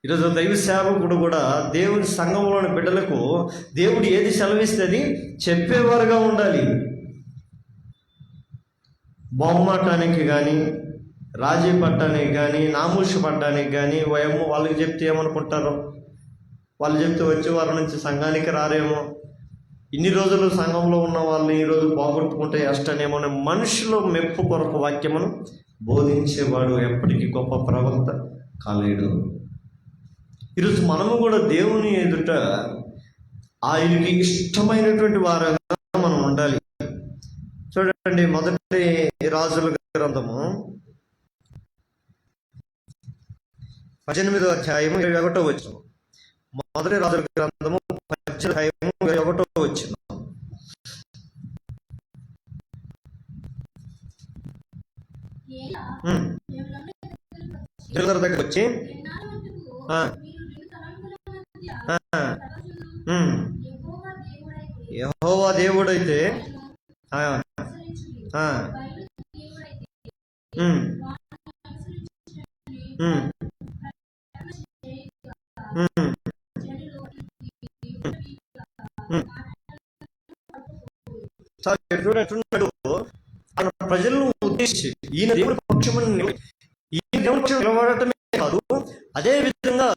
B: ఈరోజు దైవ సేవకుడు కూడా దేవుని సంఘంలోని బిడ్డలకు దేవుడు ఏది సెలవిస్తే అది చెప్పేవారుగా ఉండాలి. బొమ్మటానికి కానీ, రాజీ పట్టడానికి కానీ, నామూషి పట్టడానికి కానీ, వాళ్ళకి చెప్తే ఏమనుకుంటారో, వాళ్ళు చెప్తే వచ్చే వారి నుంచి సంఘానికి రారేమో, ఇన్ని రోజులు సంఘంలో ఉన్న వాళ్ళు ఈరోజు బాగొట్టుకుంటే అష్టనేమో మనుషులు మెప్పు కొరకు వాక్యమును బోధించేవాడు ఎప్పటికీ గొప్ప ప్రవక్త కాలేడు. ఈరోజు మనము కూడా దేవుని ఎదుట ఆయనకి ఇష్టమైనటువంటి వారుగా మనం ఉండాలి. చూడండి, మొదటి రాజుల గ్రంథము 18వ అధ్యాయము 21వ వచనం. మొదటి రాజుల గ్రంథము 18వ అధ్యాయము 21వ వచనం. దగ్గరకు వచ్చి యెహోవా దేవుడైతే ప్రజలను ఉద్దేశించి ఈయన దేవుడి పక్షమును నిలబడటమే కాదు, అదే విధంగా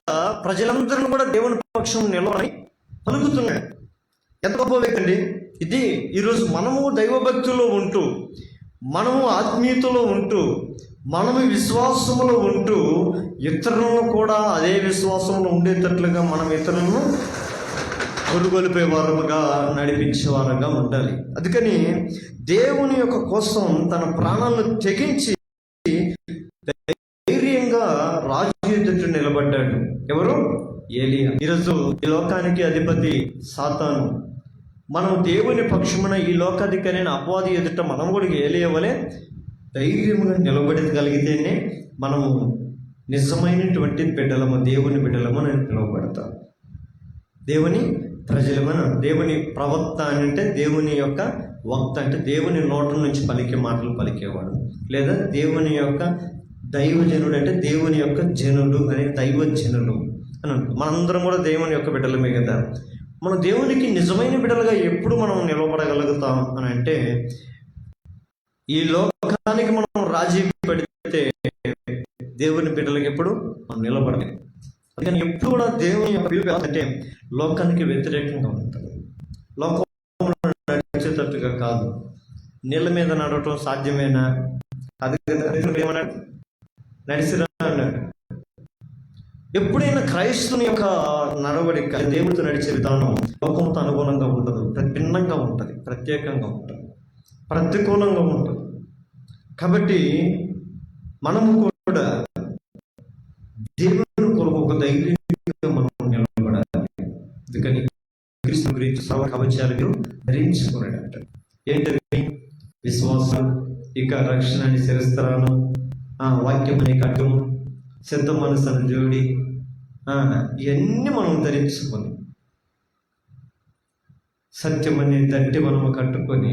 B: ప్రజలందరూ కూడా దేవుని పక్షం నిలబడి పలుకుతున్నాడు. ఎంత గొప్ప వ్యక్తి అండి ఇది! ఈరోజు మనము దైవభక్తిలో ఉంటూ, మనము ఆత్మీయతలో ఉంటూ, మనము విశ్వాసములో ఉంటూ, ఇతరులను కూడా అదే విశ్వాసంలో ఉండేటట్లుగా మనం ఇతరులను కొనుగొలిపే వారుగా నడిపించే వారుగా ఉండాలి. అందుకని దేవుని యొక్క కోసం తన ప్రాణాలను తెగించి ధైర్యంగా రాజు ఎదుట నిలబడ్డాడు. ఎవరు? ఏలియా. ఈరోజు ఈ లోకానికి అధిపతి సాతాను. మనం దేవుని పక్షమున ఈ లోకాధికారి అపవాది ఎదుట మనం కూడా ఏలియా వలె ధైర్యంగా నిలబడగలిగితేనే మనము నిజమైనటువంటి బిడ్డలము, దేవుని బిడ్డలము అని పిలువబడతాం. దేవుని ప్రజలమని, దేవుని ప్రవక్త అని అంటే దేవుని యొక్క వక్త అంటే దేవుని నోట నుంచి పలికే మాటలు పలికేవాడు, లేదా దేవుని యొక్క దైవజనుడు అంటే దేవుని యొక్క జనుడు అనే దైవజనులు అని అంటారు. మనందరం కూడా దేవుని యొక్క బిడ్డలమే కదా. మనం దేవునికి నిజమైన బిడ్డలుగా ఎప్పుడు మనం నిలబడగలుగుతాం అని అంటే, ఈ లోకానికి మనం రాజీ పడితే దేవుని బిడ్డలకు ఎప్పుడు మనం నిలబడలేం. అందుకని ఎప్పుడు కూడా దేవుని యొక్క పిలుపు అంటే లోకానికి వ్యతిరేకంగా ఉంటుంది, లోకంలో నడిచేటట్టుగా కాదు. నీళ్ళ మీద నడవటం సాధ్యమేనా? అది ఏమన్నాడు? నడిచిరా అన్నాడు. ఎప్పుడైనా క్రైస్తుని యొక్క నడవడిక, దేవుడితో నడిచే విధానం లోకంతో అనుగుణంగా ఉండదు, భిన్నంగా ఉంటుంది, ప్రత్యేకంగా ఉంటుంది, ప్రతికూలంగా ఉంటుంది. కాబట్టి మనము కూడా దేవుని కొరకు ఒక ధైర్యంగా మనం నిలబడాలి. అందుకని క్రీస్తు గురించి సర్వ కవచాలను ధరించుకున్నాడంట. ఏంటవి? విశ్వాసం, ఇక రక్షణ అని శిరస్త్రాలు, వాక్యం అనే కట్టుము, సిద్ధ మనసును జోడి, ఇవన్నీ మనం ధరించుకొని సత్యం అనే దంటి మనము కట్టుకొని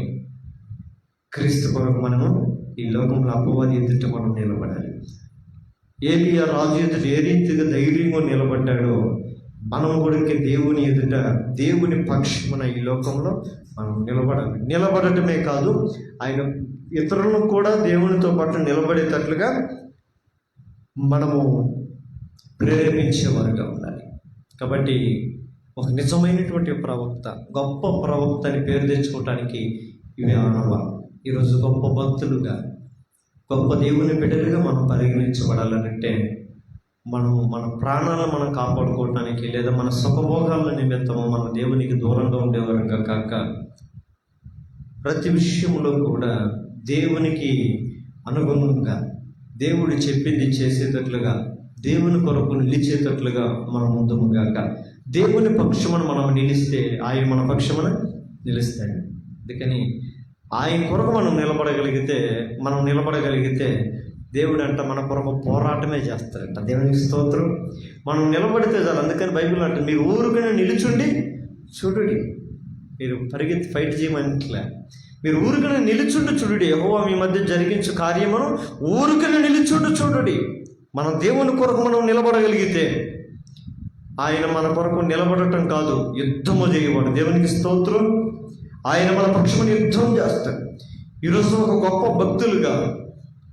B: క్రీస్తు కొరకు మనము ఈ లోకంలో అపవాది ఎదుట మనం నిలబడాలి. ఏలియా రాజు ఎదుట ఏ రీతిగా ధైర్యంగా నిలబడ్డాడో మనం కూడా దేవుని ఎదుట దేవుని పక్షమున ఈ లోకంలో మనం నిలబడాలి. నిలబడటమే కాదు, ఆయన ఇతరులను కూడా దేవునితో పాటు నిలబడేటట్లుగా మనము ప్రేరేపించేవారుగా ఉండాలి. కాబట్టి ఒక నిజమైనటువంటి ప్రవక్త, గొప్ప ప్రవక్త అని పేరు తెచ్చుకోవటానికి ఇవి ఆనవాలు. ఈరోజు గొప్ప భక్తులుగా, గొప్ప దేవుని బిడ్డలుగా మనం పరిగణించబడాలంటే మన ప్రాణాలను మనం కాపాడుకోవటానికి, లేదా మన సుఖభోగాల నిమిత్తము మన దేవునికి దూరంగా ఉండేవారుగా కాక ప్రతి విషయంలో కూడా దేవునికి అనుగుణంగా దేవుడు చెప్పింది చేసేటట్లుగా, దేవుని కొరకు నిలిచేటట్లుగా మనం ముందుగాక దేవుని పక్షమున మనం నిలిస్తే ఆయన మన పక్షమున నిలుస్తాడు. అందుకని ఆయన కొరకు మనం నిలబడగలిగితే దేవుడు అంట మన కొరకు పోరాటమే చేస్తాడంట. దేవునికి స్తోత్రం. మనం నిలబడితే చాలు. అందుకని బైబిల్ అంటే మీరు ఊరుకునే నిలుచుండి చూడుడి. మీరు పరిగెత్తి ఫైట్ చేయమనిట్లే, మీరు ఊరుకునే నిలుచుండి చూడుడి. యెహోవా మీ మధ్య జరిగించు కార్యమును ఊరుకునే నిలుచుండి చూడుడి. మనం దేవుని కొరకు మనం నిలబడగలిగితే ఆయన మన కొరకు నిలబడటం కాదు, యుద్ధము చేయవాడు. దేవునికి స్తోత్రం. ఆయన మన పక్షమున యుద్ధం చేస్తాడు. ఈరోజు ఒక గొప్ప భక్తులుగా,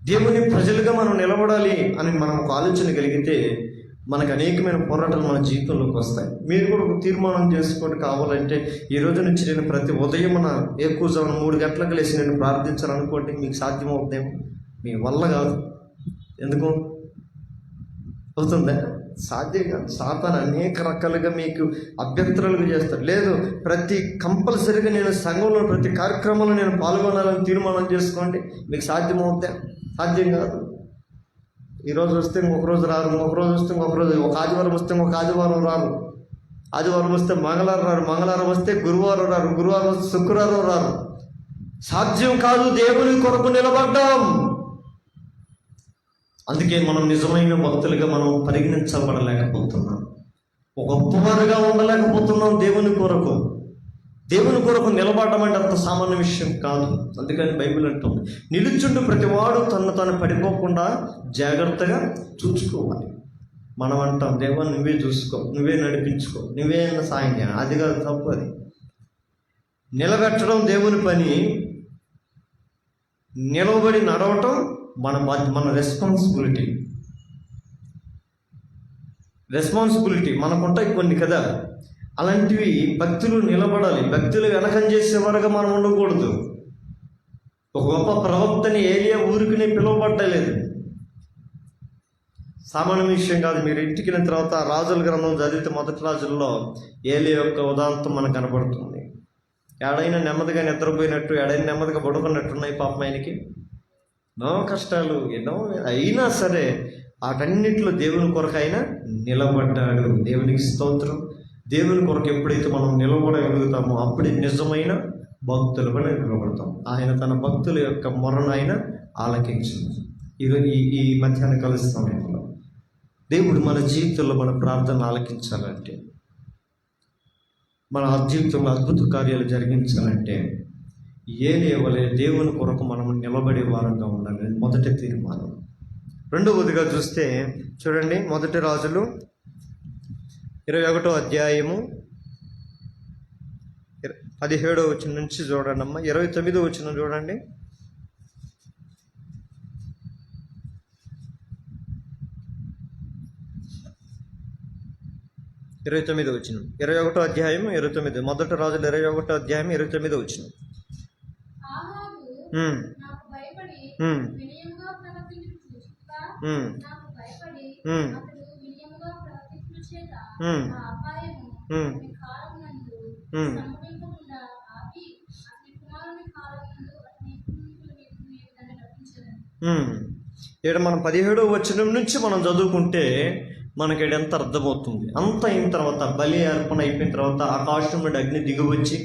B: దేవుని ప్రజలుగా మనం నిలబడాలి అని మనం ఒక ఆలోచన కలిగితే మనకు అనేకమైన పోరాటాలు మన జీవితంలోకి వస్తాయి. మీరు కూడా ఒక తీర్మానం చేసుకోండి. కావాలంటే ఈ రోజు నుంచి నేను ప్రతి ఉదయమున ఎక్కువజామున 3 గంటలకు లేచి నేను ప్రార్థించాలనుకోండి. మీకు సాధ్యమవుతుందేమో, మీ వల్ల కాదు. ఎందుకు అవుతుందా? సాధ్యం కాదు. సాతాను అనేక రకాలుగా మీకు అభ్యంతరాలుగా చేస్తాడు. లేదు, కంపల్సరీగా నేను సంఘంలో ప్రతి కార్యక్రమంలో నేను పాల్గొనాలని తీర్మానం చేసుకోండి. మీకు సాధ్యమవుతా? సాధ్యం కాదు. ఈరోజు వస్తే ఇంకొక రోజు రారు, ఇంకొక రోజు వస్తే ఇంకొక రోజు, ఒక ఆదివారం వస్తే ఇంకొక ఆదివారం రారు, ఆదివారం వస్తే మంగళవారం రారు, మంగళవారం వస్తే గురువారం రారు, గురువారం వస్తే శుక్రవారం రారు. సాధ్యం కాదు దేవుని కొరకు నిలబడ్డాం. అందుకే మనం నిజమైన భక్తులుగా మనం పరిగణించబడలేకపోతున్నాం, ఒక గొప్పవారుగా ఉండలేకపోతున్నాం. దేవుని కొరకు నిలబడడం అంటే అంత సామాన్య విషయం కాదు. అందుకని బైబిల్ అంటుంది, నిలుచుంటూ ప్రతివాడు తను పడిపోకుండా జాగ్రత్తగా చూసుకోవాలి. మనం అంటాం, దేవా నువ్వే చూసుకో, నువ్వే నడిపించుకో, నువ్వే సాయం చేయాలి. అది కాదు, తప్పు. అది నిలబెట్టడం దేవుని పని, నిలబడి నడవటం మన రెస్పాన్సిబిలిటీ మనకుంటాయి కొన్ని కదా. అలాంటివి భక్తులు నిలబడాలి. భక్తులు వెనకం చేసేవారుగా మనం ఉండకూడదు. ఒక గొప్ప ప్రవక్తని ఏలియా ఊరికి పిలువబట్టలేదు, సామాన్య విషయం కాదు. మీరు ఇంటికి వెళ్ళిన తర్వాత రాజుల గ్రంథం చదివితే మొదటి రాజుల్లో ఏలియా యొక్క ఉదాంతం మనకు కనబడుతుంది. ఏడైనా నెమ్మదిగా నిద్రపోయినట్టు, ఏడైనా నెమ్మదిగా పడుకున్నట్టున్నాయి పాపం ఆయనకి. ఎన్నో కష్టాలు, ఎన్నో అయినా సరే వాటన్నిటిలో దేవుని కొరకు ఆయన నిలబడ్డాడు. దేవునికి స్తోత్రం. దేవుని కొరకు ఎప్పుడైతే మనం నిలబడగలుగుతామో అప్పుడే నిజమైన భక్తులుగా నిలబడతాం. ఆయన తన భక్తుల యొక్క మొరను ఆయన ఆలకించింది. ఈరోజు ఈ మధ్యాహ్న కాల సమయంలో దేవుడు మన జీవితంలో మన ప్రార్థన ఆలకించాలంటే, మన జీవితంలో అద్భుత కార్యాలు జరిగించాలంటే ఏలేవలే దేవుని కొరకు మనం నిలబడే వారంగా ఉండాలి. మొదటి తీర్మానం. రెండవదిగా చూస్తే చూడండి, మొదటి రాజులు 21వ అధ్యాయము 17వ వచనం నుంచి చూడండి అమ్మా. 29వ వచనం చూడండి. 29వ వచనం, 21వ అధ్యాయం 29, మొదటి రాజులు 21వ అధ్యాయం 29వ వచనం. ఇక్కడ మనం 17వ వచనం నుంచి మనం చదువుకుంటే మనకి ఎంత అర్థమవుతుంది. అంత అయిన తర్వాత, బలి అర్పణ అయిపోయిన తర్వాత ఆకాశం నుండి అగ్ని దిగివచ్చి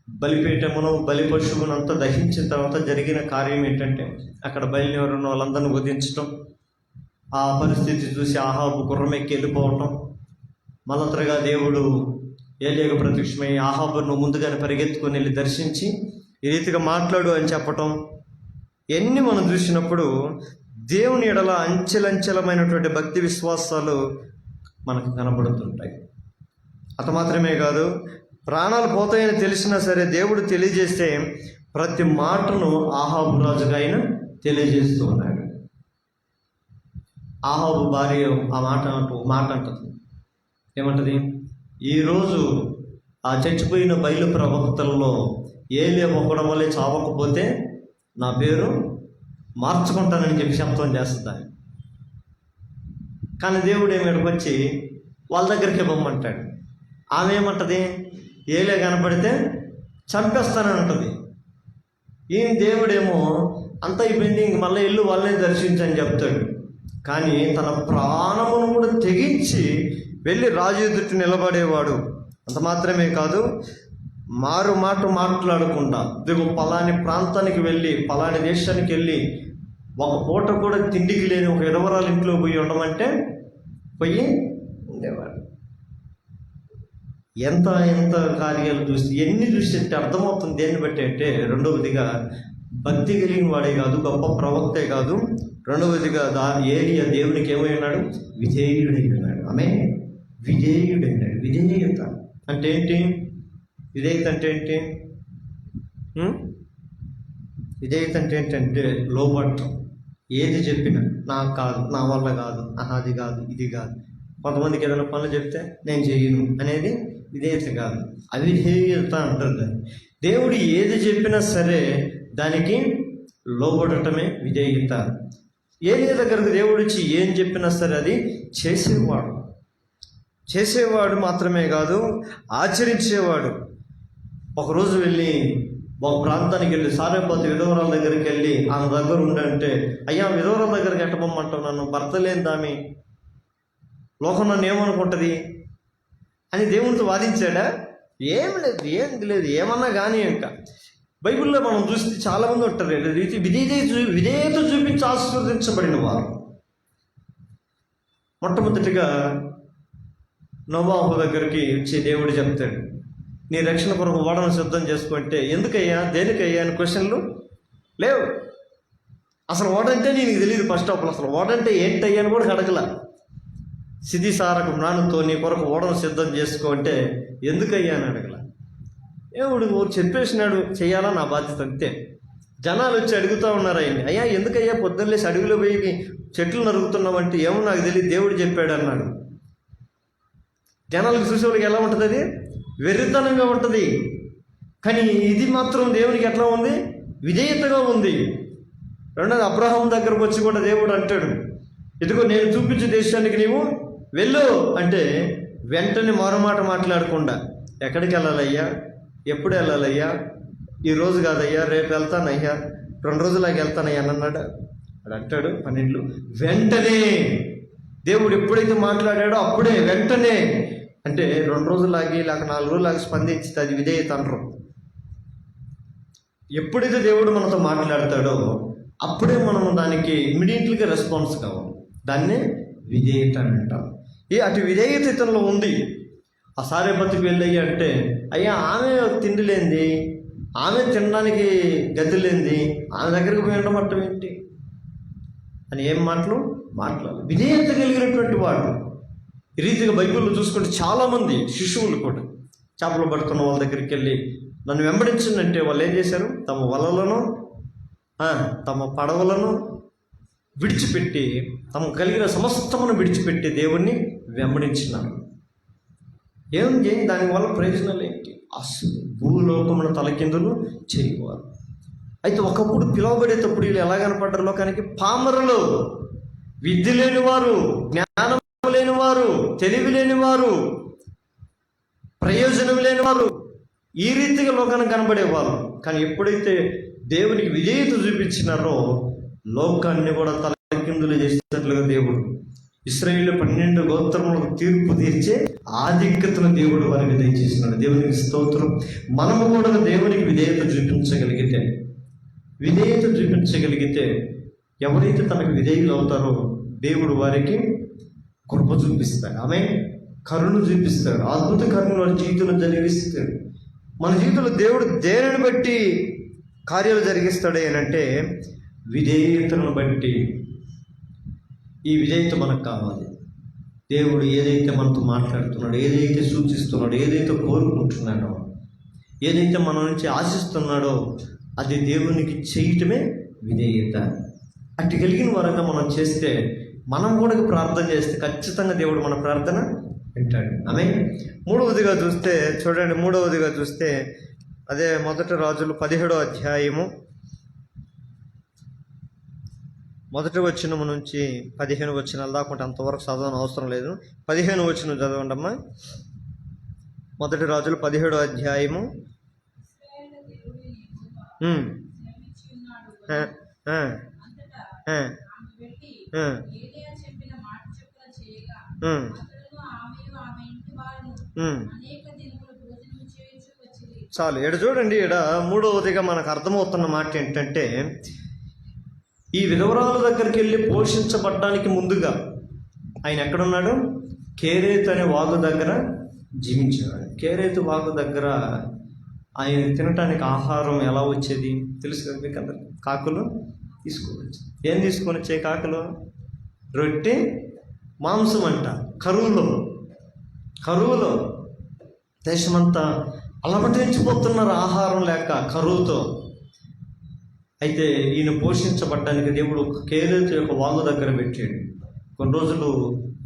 B: బలిపీఠమును బలి పశువును అంతా దహించిన తర్వాత జరిగిన కార్యం ఏంటంటే అక్కడ బయలుదేరిన వాళ్ళందరినీ వధించటం. ఆ పరిస్థితి చూసి ఆహాబు గుర్రం ఎక్కి వెళ్ళిపోవటం. మళ్ళంతరగా దేవుడు ఏలియాకు ప్రత్యక్షమై ఆహాబును ముందుగానే పరిగెత్తుకొని వెళ్ళి దర్శించి ఈ రీతిగా మాట్లాడు అని చెప్పటం. ఇవన్నీ మనం చూసినప్పుడు దేవుని ఎడల అంచెలంచెలమైనటువంటి భక్తి విశ్వాసాలు మనకు కనబడుతుంటాయి. అంత మాత్రమే కాదు, ప్రాణాలు పోతాయని తెలిసినా సరే దేవుడు తెలియజేస్తే ప్రతి మాటను ఆహాబు రాజుగా ఆయన తెలియజేస్తూ ఉన్నాడు. ఆహాబు భార్య ఆ మాట అంటది. ఏమంటది? ఈరోజు ఆ చచ్చిపోయిన బయలు ప్రవక్తలలో ఏలియా మొక్కడం వల్లే చావకపోతే నా పేరు మార్చుకుంటానని చెప్పి శబ్దం చేస్తుంది. కానీ దేవుడు ఏమిటికి వచ్చి వాళ్ళ దగ్గరికి ఇవ్వమంటాడు. ఆమె ఏమంటది? ఏలియా కనపడితే చంపేస్తానని అంటుంది. ఈయన దేవుడేమో అంత అయిపోయింది, ఇంక మళ్ళీ ఇల్లు వాళ్ళనే దర్శించని చెప్తాడు. కానీ తన ప్రాణమును కూడా తెగించి వెళ్ళి రాజు ఎదుటి నిలబడేవాడు. అంత మాత్రమే కాదు, మారు మాట మాట్లాడకుండా ఇదిగో పలాని ప్రాంతానికి వెళ్ళి పలాని దేశానికి వెళ్ళి ఒక పూట కూడా తిండికి లేని ఒక విధవరాల ఇంట్లో పోయి ఉండమంటే పోయి ఉండేవాడు. ఎంత ఎంత కార్యాలు చూసి ఎన్ని చూస్తే అర్థమవుతుంది. దేన్ని బట్టి అంటే రెండవదిగా భక్తి కలిగిన వాడే కాదు, గొప్ప ప్రవక్తే కాదు, రెండవదిగా ఏలియా దేవునికి ఏమై ఉన్నాడు? విధేయుడై ఉన్నాడు. ఆమె విధేయుడైనాడు. విధేయత అంటే ఏంటి? విధేయత అంటే ఏంటి? విధేయత అంటే ఏంటంటే లోబట్టం. ఏది చెప్పినా నాకు కాదు, నా వల్ల కాదు, అది కాదు, ఇది కాదు. కొంతమందికి ఏదైనా పనులు చెప్తే నేను చేయను అనేది విధేయత కాదు, అవిధేయత అంటారు దాన్ని. దేవుడు ఏది చెప్పినా సరే దానికి లోబడటమే విధేయత. ఏలియా దగ్గరకు దేవుడు వచ్చి ఏం చెప్పినా సరే అది చేసేవాడు మాత్రమే కాదు, ఆచరించేవాడు. ఒకరోజు వెళ్ళి ఒక ప్రాంతానికి వెళ్ళి సారేపోతే విధవరాల దగ్గరికి వెళ్ళి ఆమె దగ్గర ఉండంటే, అయ్యా విధవరాల దగ్గరికి ఎట్టబొమ్మంటావు, నన్ను భర్త లేదామి లోకం నన్ను ఏమనుకుంటుంది అని దేవునితో వాదించాడా? ఏం లేదు, ఏమన్నా కానీ. ఇంకా బైబిల్లో మనం చూస్తే చాలామంది ఉంటారు రీతి విధేయత చూపించి ఆశీర్వదించబడిన వారు. మొట్టమొదటిగా నోవాహు దగ్గరికి వచ్చి దేవుడు చెప్తాడు, నీ రక్షణ కొరకు ఓడను సిద్ధం చేసుకుంటే ఎందుకయ్యా, దేనికయ్యా అని క్వశ్చన్లు లేవు. అసలు ఓడంటే నీకు తెలియదు. ఫస్ట్ ఆఫ్ ఆల్ అసలు ఓడంటే ఏంటయ్యా అని కూడా అడగల. సిద్ధిసారక మ్రాణంతో నీ కొరకు ఓడను సిద్ధం చేసుకో అంటే ఎందుకయ్యా అని అడగల. దేవుడు చెప్పేసినాడు, చెయ్యాలా నా బాధ్యత, అంతే. జనాలు వచ్చి అడుగుతూ ఉన్నారు ఆయన్ని, అయ్యా ఎందుకయ్యా పొద్దున్నేసి అడుగులో పోయి చెట్లు నరుగుతున్నామంటే ఏమో నాకు తెలియదు, దేవుడు చెప్పాడు అన్నాడు. జనాలకు చూసేవాళ్ళకి ఎలా ఉంటుంది? అది వెర్రితనంగా ఉంటుంది. కానీ ఇది మాత్రం దేవునికి ఎట్లా ఉంది? విధేయతగా ఉంది. రెండోది అబ్రహాం దగ్గరకు వచ్చి కూడా దేవుడు అంటాడు, ఇదిగో నేను చూపించే దేశానికి నీవు వెళ్ళు అంటే వెంటనే మరోమాట మాట్లాడకుండా ఎక్కడికి వెళ్ళాలయ్యా, ఎప్పుడు వెళ్ళాలయ్యా, ఈరోజు కాదయ్యా రేపు వెళ్తానయ్యా, 2 రోజులాగా వెళ్తానయ్యా అని అన్నాడు. అది అంటాడు 12 వెంటనే దేవుడు ఎప్పుడైతే మాట్లాడాడో అప్పుడే వెంటనే. అంటే 2 రోజులాగి లేక 4 రోజులాగి స్పందించింది అది విధేయత అనరు. ఎప్పుడైతే దేవుడు మనతో మాట్లాడతాడో అప్పుడే మనం దానికి ఇమ్మీడియట్లీగా రెస్పాన్స్ కావాలి. దాన్నే విధేయత అని అంటాం. అటు విధేయత ఇతనిలో ఉంది. ఆ సారేపతికి వెళ్ళయ్యా అంటే, అయ్యా ఆమె తిండి లేనిది, ఆమె తినడానికి గది లేనిది, ఆమె దగ్గరికి పోయి ఉండమంటాం ఏంటి అని ఏం మాట్లాడాలి. విధేయత కలిగినటువంటి వాడు. ఈ రీతిగా బైబిల్లో చూసుకుంటే చాలామంది శిశువులు కూడా చేపలు పడుతున్న వాళ్ళ దగ్గరికి వెళ్ళి నన్ను వెంబడించిందంటే వాళ్ళు ఏం చేశారు? తమ వలలను తమ పడవలను విడిచిపెట్టి తమకు కలిగిన సమస్తమును విడిచిపెట్టి దేవుణ్ణి వెంబడించినారు. ఏం దానివల్ల ప్రయోజనాలు ఏంటి? అసలు భూలోకమును తలకిందులు చేయవారు. అయితే ఒకప్పుడు పిలువబడేటప్పుడు వీళ్ళు ఎలా కనపడ్డారు లోకానికి? పామరులు, విద్య లేనివారు, జ్ఞానం లేనివారు, తెలివి లేనివారు, ప్రయోజనం లేనివారు, ఈ రీతిగా లోకానికి కనబడేవారు. కానీ ఎప్పుడైతే దేవునికి విధేయత చూపించినారో లోకాన్ని కూడా తలకిందులు చేసినట్లుగా దేవుడు ఇశ్రాయేలు 12 గోత్రములకు తీర్పు తీర్చే ఆధిక్యతను దేవుడు వారికి దయచేసినాడు. దేవునికి స్తోత్రం. మనము కూడా దేవునికి విధేయత చూపించగలిగితే ఎవరైతే తనకు విధేయులు అవుతారో దేవుడు వారికి కృప చూపిస్తాడు. ఆమె కరుణ చూపిస్తాడు. అద్భుత కరుణ వారి జీవితంలో జరిగిస్తాడు. మన జీవితంలో దేవుడు దేనిని బట్టి కార్యాలు జరిగిస్తాడు అంటే విధేయతను బట్టి. ఈ విధేయత మనకు కావాలి. దేవుడు ఏదైతే మనతో మాట్లాడుతున్నాడో, ఏదైతే సూచిస్తున్నాడో, ఏదైతే కోరుకుంటున్నాడో, ఏదైతే మన నుంచి ఆశిస్తున్నాడో అది దేవునికి చేయటమే విధేయత. అటు కలిగిన వారంగా మనం చేస్తే, మనం కూడా ప్రార్థన చేస్తే ఖచ్చితంగా దేవుడు మన ప్రార్థన వింటాడు. ఆమె మూడవదిగా చూస్తే అదే 1 రాజులు 17వ అధ్యాయము 1వ వచనం నుంచి 15వ వచనాలు దాకుంటే అంతవరకు చదవని అవసరం లేదు. 15వ వచనం చదవండి అమ్మా. 1 రాజులు 17వ అధ్యాయము. చాలు. ఇక్కడ చూడండి, ఇక్కడ మూడవదిగా మనకు అర్థమవుతున్న మాట ఏంటంటే, ఈ విధవరాల దగ్గరికి వెళ్ళి పోషించబడ్డానికి ముందుగా ఆయన ఎక్కడున్నాడు? కేరేతు అనే వాగు దగ్గర జీవించేవాడు. కేరేతు వాగు దగ్గర ఆయన తినటానికి ఆహారం ఎలా వచ్చేది తెలుసు కదా మీకు అందరు? కాకులు తీసుకోవచ్చు. ఏం తీసుకొని వచ్చాయి కాకులు? రొట్టె, మాంసం అంట. కరువులో దేశమంతా అలమటించిపోతున్నారు ఆహారం లేక, కరువుతో. అయితే ఈయన పోషించబడ్డానికి దేవుడు కేరేతు యొక్క వాగు దగ్గర పెట్టాడు. కొన్ని రోజులు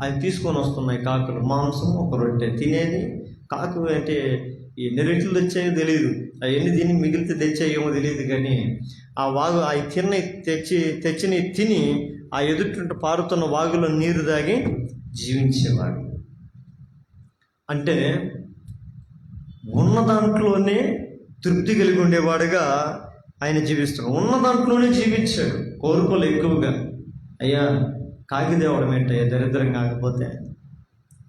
B: ఆయన తీసుకొని వస్తున్నాయి కాకులు, మాంసం, ఒక రొట్టె. తినేది కాకు అంటే ఎన్ని రెట్లు తెచ్చాయో తెలియదు, అవన్నీ తిని మిగిలితే తెచ్చాయేమో తెలియదు. కానీ ఆ వాగు తెచ్చిని తిని ఆ ఎదుటి పారుతున్న వాగులో నీరు తాగి జీవించేవాడు. అంటే ఉన్న దాంట్లోనే తృప్తి కలిగి ఉండేవాడుగా ఆయన జీవిస్తున్నాడు. ఉన్న దాంట్లోనే జీవించాడు. కోరుకోలు ఎక్కువగా. అయ్యా కాకి దేవడం ఏంటయ్యా దరిద్రం కాకపోతే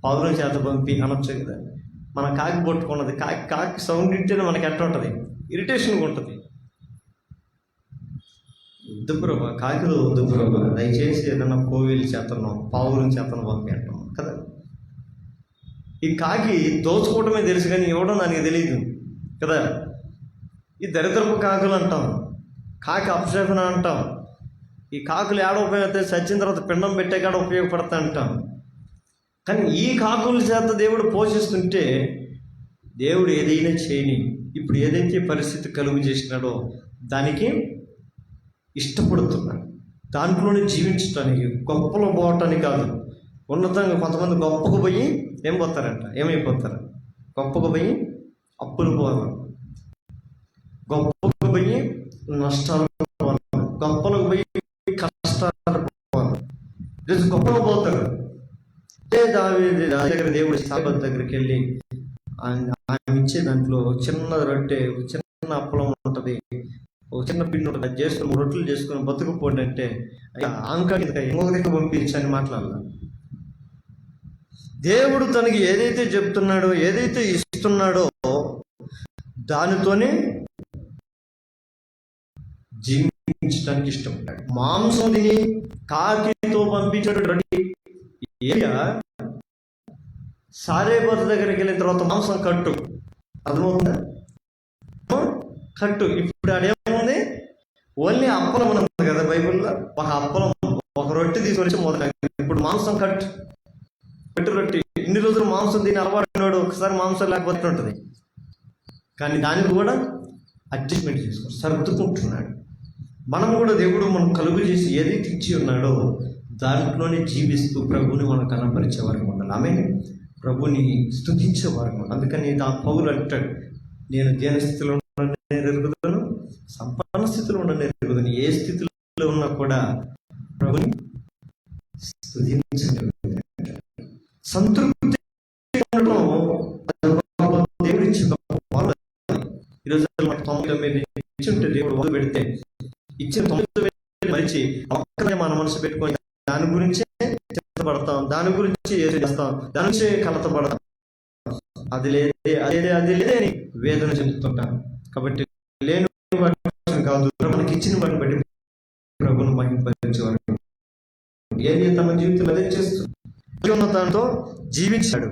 B: పౌరుల చేత పంపి అనొచ్చు కదా. మన కాకి పట్టుకున్నది, కాకి సౌండ్ ఇంటేనే మనకి ఎట్లా ఉంటుంది? ఇరిటేషన్గా ఉంటుంది. వద్దు ప్రభా, కాకిలో వద్దు ప్రభా, దయచేసి ఏదన్నా కోవిల చేతనో పావుల చేతను పంపేయటం కదా. ఈ కాకి దోచుకోవటమే తెలుసు కానీ ఇవ్వడం దానికి తెలియదు కదా. ఈ దరిద్రపు కాకులు అంటాం, కాకి అపశకున అంటాం. ఈ కాకులు ఏడ ఉపయోగపడతాయి? చచ్చిన తర్వాత పిండం పెట్టే కాడ ఉపయోగపడతా అంటాం. కానీ ఈ కాకుల చేత దేవుడు పోషిస్తుంటే దేవుడు ఏదైనా చేయని, ఇప్పుడు ఏదైతే పరిస్థితి కలుగు చేసినాడో దానికి ఇష్టపడుతున్నాడు. దాంట్లోనే జీవించడానికి, గొప్పలో పోవటానికి కాదు. ఉన్నతంగా కొంతమంది గొప్పకు పోయి ఏమైపోతారు? గొప్పకు పోయి అప్పులు పోవాలి, గొప్పకు పోయి నష్టాలు పోవాలి, గొప్పలకు పోయి కష్టాలు పోవాలి. ఈరోజు గొప్పలు పోతారు. దగ్గర దేవుడు సాబత్ దగ్గరికి వెళ్ళి ఆయన ఇచ్చే దాంట్లో చిన్న రొట్టె, చిన్న అప్పలం ఉంటుంది, ఒక చిన్న పిండి ఉంటుంది, అది చేసుకుని 3 రొట్టెలు చేసుకుని బతుకుపోండి అంటే ఆంకాకి ఇంకొక దగ్గర పంపించని మాట్లాడాల. దేవుడు తనకి ఏదైతే చెప్తున్నాడో, ఏదైతే ఇస్తున్నాడో దానితోనే జీవించడానికి ఇష్టపడ్డాడు. మాంసం తిని కాకితో పంపించాడు. సారేబోత దగ్గరికి వెళ్ళిన తర్వాత మాంసం కట్టు, అర్థమవుతుందా? కట్టు. ఇప్పుడు అదేముంది? ఓన్లీ అప్పలం ఉన్నది కదా బైబిల్లో. ఒక అప్పలం, ఒక రొట్టె తీసుకొచ్చి మొదలు. ఇప్పుడు మాంసం కట్టు రొట్టె. ఇన్ని రోజులు మాంసం తిని అలవాటు ఒకసారి మాంసం లేకపోతే ఉంటుంది. కానీ దానికి కూడా అడ్జస్ట్మెంట్ చేసుకొని సర్దుకుంటున్నాడు. మనం కూడా దేవుడు మనం కలుగు చేసి ఏదైతే ఇచ్చి ఉన్నాడో దాంట్లోనే జీవిస్తూ ప్రభుని మనం కనపరిచే వారికి ఉండాలి. ఆమె ప్రభుని స్తుతించే వారికి ఉండాలి. అందుకని పౌలు అంటాడు, నేను దేని స్థితిలో ఎరుగుదను, సంపన్న స్థితిలో ఉండని ఎరుగుదను. ఏ స్థితిలో ఉన్నా కూడా ప్రభుని స్తుతించగలుగుతాడు. సంతృప్తి ఉండటం దేవుడు ఇచ్చిన. ఈరోజు 99 ఇచ్చి ఉంటే దేవుడు మొదలు పెడితే ఇచ్చిన 99 మరిచి ఒక్కనే మన మనసు పెట్టుకొని దాని గురించే పడతాం, దాని గురించి ఏదో చేస్తాం, దాని గురించి కలత పడతాం. అది లేదే అది లేదే అని వేదన చెందుతుంటాం. కాబట్టి లేని వాటిని కాదు, మనకి ఇచ్చిన వాటిని బట్టి ప్రభువును మహిమపరిచేవారు. ఏది తమ జీవితంలో అదే చేస్తూ ఉన్న దాంతో జీవించాడు.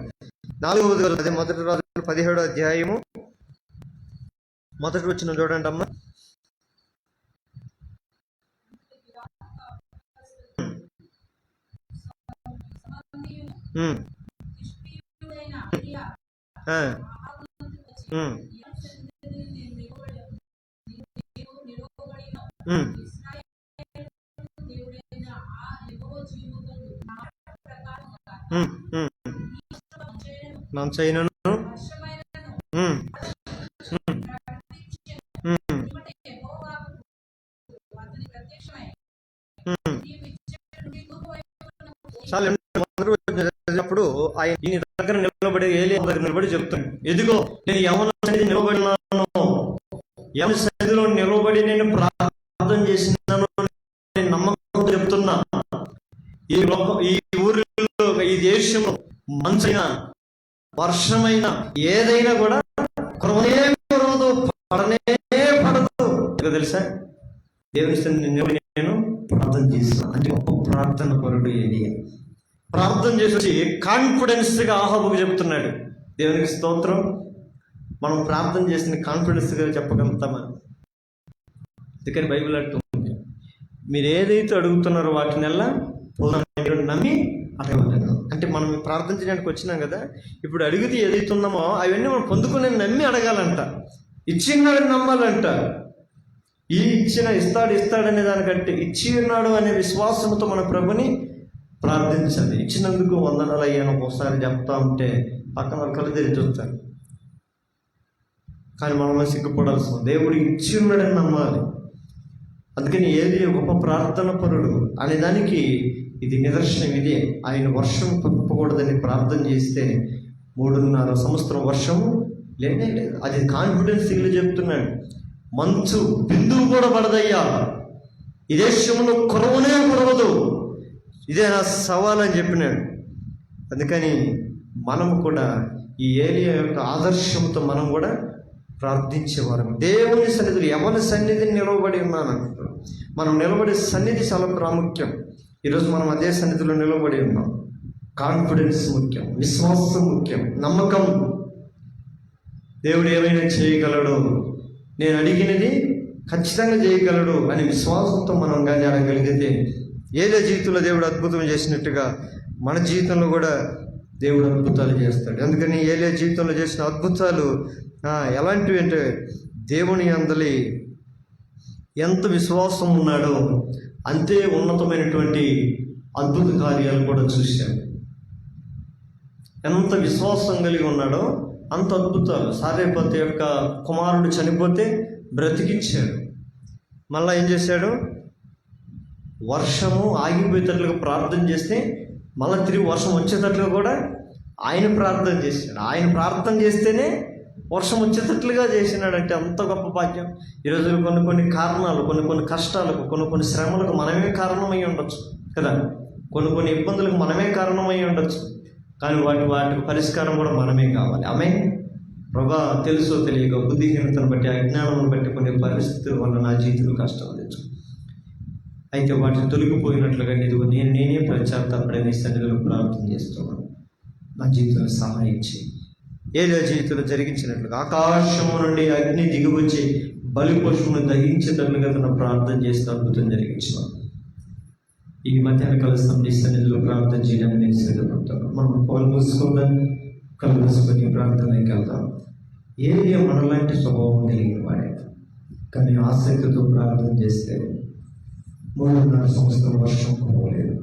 B: 4వ అదే 1 రాజులు 17వ అధ్యాయము 1వ వచనం చూడండి అమ్మ. మంచైనను అప్పుడు ఆయన దగ్గర నిలబడి దగ్గర నిలబడి చెప్తాను, ఎదుగో నేను యెహోవా సన్నిధిలో నిలబడినాను, యెహోవా సన్నిధిలో నిలబడి నేను ప్రార్థన చేసినాను, నేను నమ్మకంతో చెప్తున్నా. ఈ ఊరిలో, ఈ దేశంలో మంచైనా వర్షమైన ఏదైనా కూడా కురవనే కురవదు, పడనే పడదు. తెలుసా, దేవుని సన్నిధిలో నేను ప్రార్థన చేస్తాను అంటే గొప్ప ప్రార్థన పరుడు. ఏది ప్రార్థన చేసి కాన్ఫిడెన్స్గా ఆహాబుకు చెప్తున్నాడు. దేవునికి స్తోత్రం. మనం ప్రార్థన చేసిన కాన్ఫిడెన్స్గా చెప్పగలుగుతామా? అందుకని బైబిల్ అంటుంది, మీరు ఏదైతే అడుగుతున్నారో వాటినల్లా నమ్మి అడగలేదు. అంటే మనం ప్రార్థించడానికి వచ్చినాం కదా, ఇప్పుడు అడిగితే ఏదైతే ఉన్నామో అవన్నీ మనం పొందుకునే నమ్మి అడగాలంట, ఇచ్చినాడని నమ్మాలంట. ఈ ఇస్తాడనే దానికంటే ఇచ్చి ఉన్నాడు అనే విశ్వాసంతో మన ప్రభుని ప్రార్థించాలి. ఇచ్చినందుకు వందనాలు అయ్యాను ఒకసారి చెప్తా ఉంటే పక్కన వాళ్ళు కళ్ళు తెరిచి చూస్తారు. కానీ మనం సిగ్గుపడాల్సిన, దేవుడు ఇచ్చి ఉన్నాడని నమ్మాలి. అందుకని ఏది గొప్ప ప్రార్థన పరుడు అనే దానికి ఇది నిదర్శనం. ఇదే ఆయన వర్షం పంపకూడదని ప్రార్థన చేస్తే 3.5 సంవత్సరం వర్షము లేనే లేదు. అది కాన్ఫిడెన్స్ ఇల్లు చెప్తున్నాడు. మంచు బిందువు కూడా పడదయ్యా, ఈ దేశంలో కురవనే కురవదు, ఇదే నా సవాల్ అని చెప్పినాడు. అందుకని మనం కూడా ఈ ఏలియా యొక్క ఆదర్శంతో మనం కూడా ప్రార్థించేవారు. దేవుని సన్నిధిలో ఎవరి సన్నిధిని నిలవబడి ఉన్నాను అంటున్నాం. మనం నిలబడే సన్నిధి చాలా ప్రాముఖ్యం. ఈరోజు మనం అదే సన్నిధిలో నిలబడి ఉన్నాం. కాన్ఫిడెన్స్ ముఖ్యం, విశ్వాసం ముఖ్యం, నమ్మకం. దేవుడు ఏమైనా చేయగలడు, నేను అడిగినది ఖచ్చితంగా చేయగలడు అనే విశ్వాసంతో మనం కానీ అడగలిగితే ఏదో జీవితంలో దేవుడు అద్భుతం చేసినట్టుగా మన జీవితంలో కూడా దేవుడు అద్భుతాలు చేస్తాడు. అందుకని ఏలియా జీవితంలో చేసిన అద్భుతాలు ఎలాంటివి అంటే, దేవుని అందలి ఎంత విశ్వాసం ఉన్నాడో అంతే ఉన్నతమైనటువంటి అద్భుత కార్యాలు కూడా చూశాడు. ఎంత విశ్వాసం కలిగి ఉన్నాడో అంత అద్భుతాలు. సారేపతి యొక్క కుమారుడు చనిపోతే బ్రతికించాడు. మళ్ళీ ఏం చేశాడు, వర్షము ఆగిపోయేటట్లుగా ప్రార్థన చేస్తే మళ్ళీ తిరిగి వర్షం వచ్చేటట్లుగా కూడా ఆయన ప్రార్థన చేశాడు. ఆయన ప్రార్థన చేస్తేనే వర్షం వచ్చేటట్లుగా చేసినాడంటే అంత గొప్ప భాగ్యం. ఈరోజు కొన్ని కారణాలు, కొన్ని కష్టాలకు, కొన్ని శ్రమలకు మనమే కారణమై ఉండొచ్చు కదా, కొన్ని ఇబ్బందులకు మనమే కారణమై ఉండొచ్చు. కానీ వాటికి పరిష్కారం కూడా మనమే కావాలి. ఆమె ప్రభా తెలుసో తెలియక బుద్ధిహీనతను బట్టి, అజ్ఞానం బట్టి కొన్ని పరిస్థితుల వల్ల నా జీవితంలో కష్టం తెచ్చు, అయితే వాటిని తొలగిపోయినట్లుగా ఇదిగో నేనే పశ్చాత్తాపడే నీ సన్నిధిలో ప్రార్థన చేస్తున్నాను, నా జీవితంలో సహాయం చేయి. ఏదో జీవితంలో జరిగించినట్లుగా ఆకాశము నుండి అగ్ని దిగివచ్చి బలి పశువును దహించేటట్లుగా తన ప్రార్థన చేస్తూ అద్భుతం జరిగించాను. ఈ మధ్యాహ్న కాల నీ సన్నిధిలో ప్రార్థన చేయడానికి నేను సిద్ధపడతాను. మనం పౌలు మూసుకుందాం, కళ్ళు మూసుకొని ప్రార్థనకి వెళ్తాం. ఏలియా మనలాంటి స్వభావం కలిగిన వాడే, కానీ ఆసక్తితో ప్రార్థన చేస్తే 3.5 సంవత్సరం వర్షం కురవలేదు.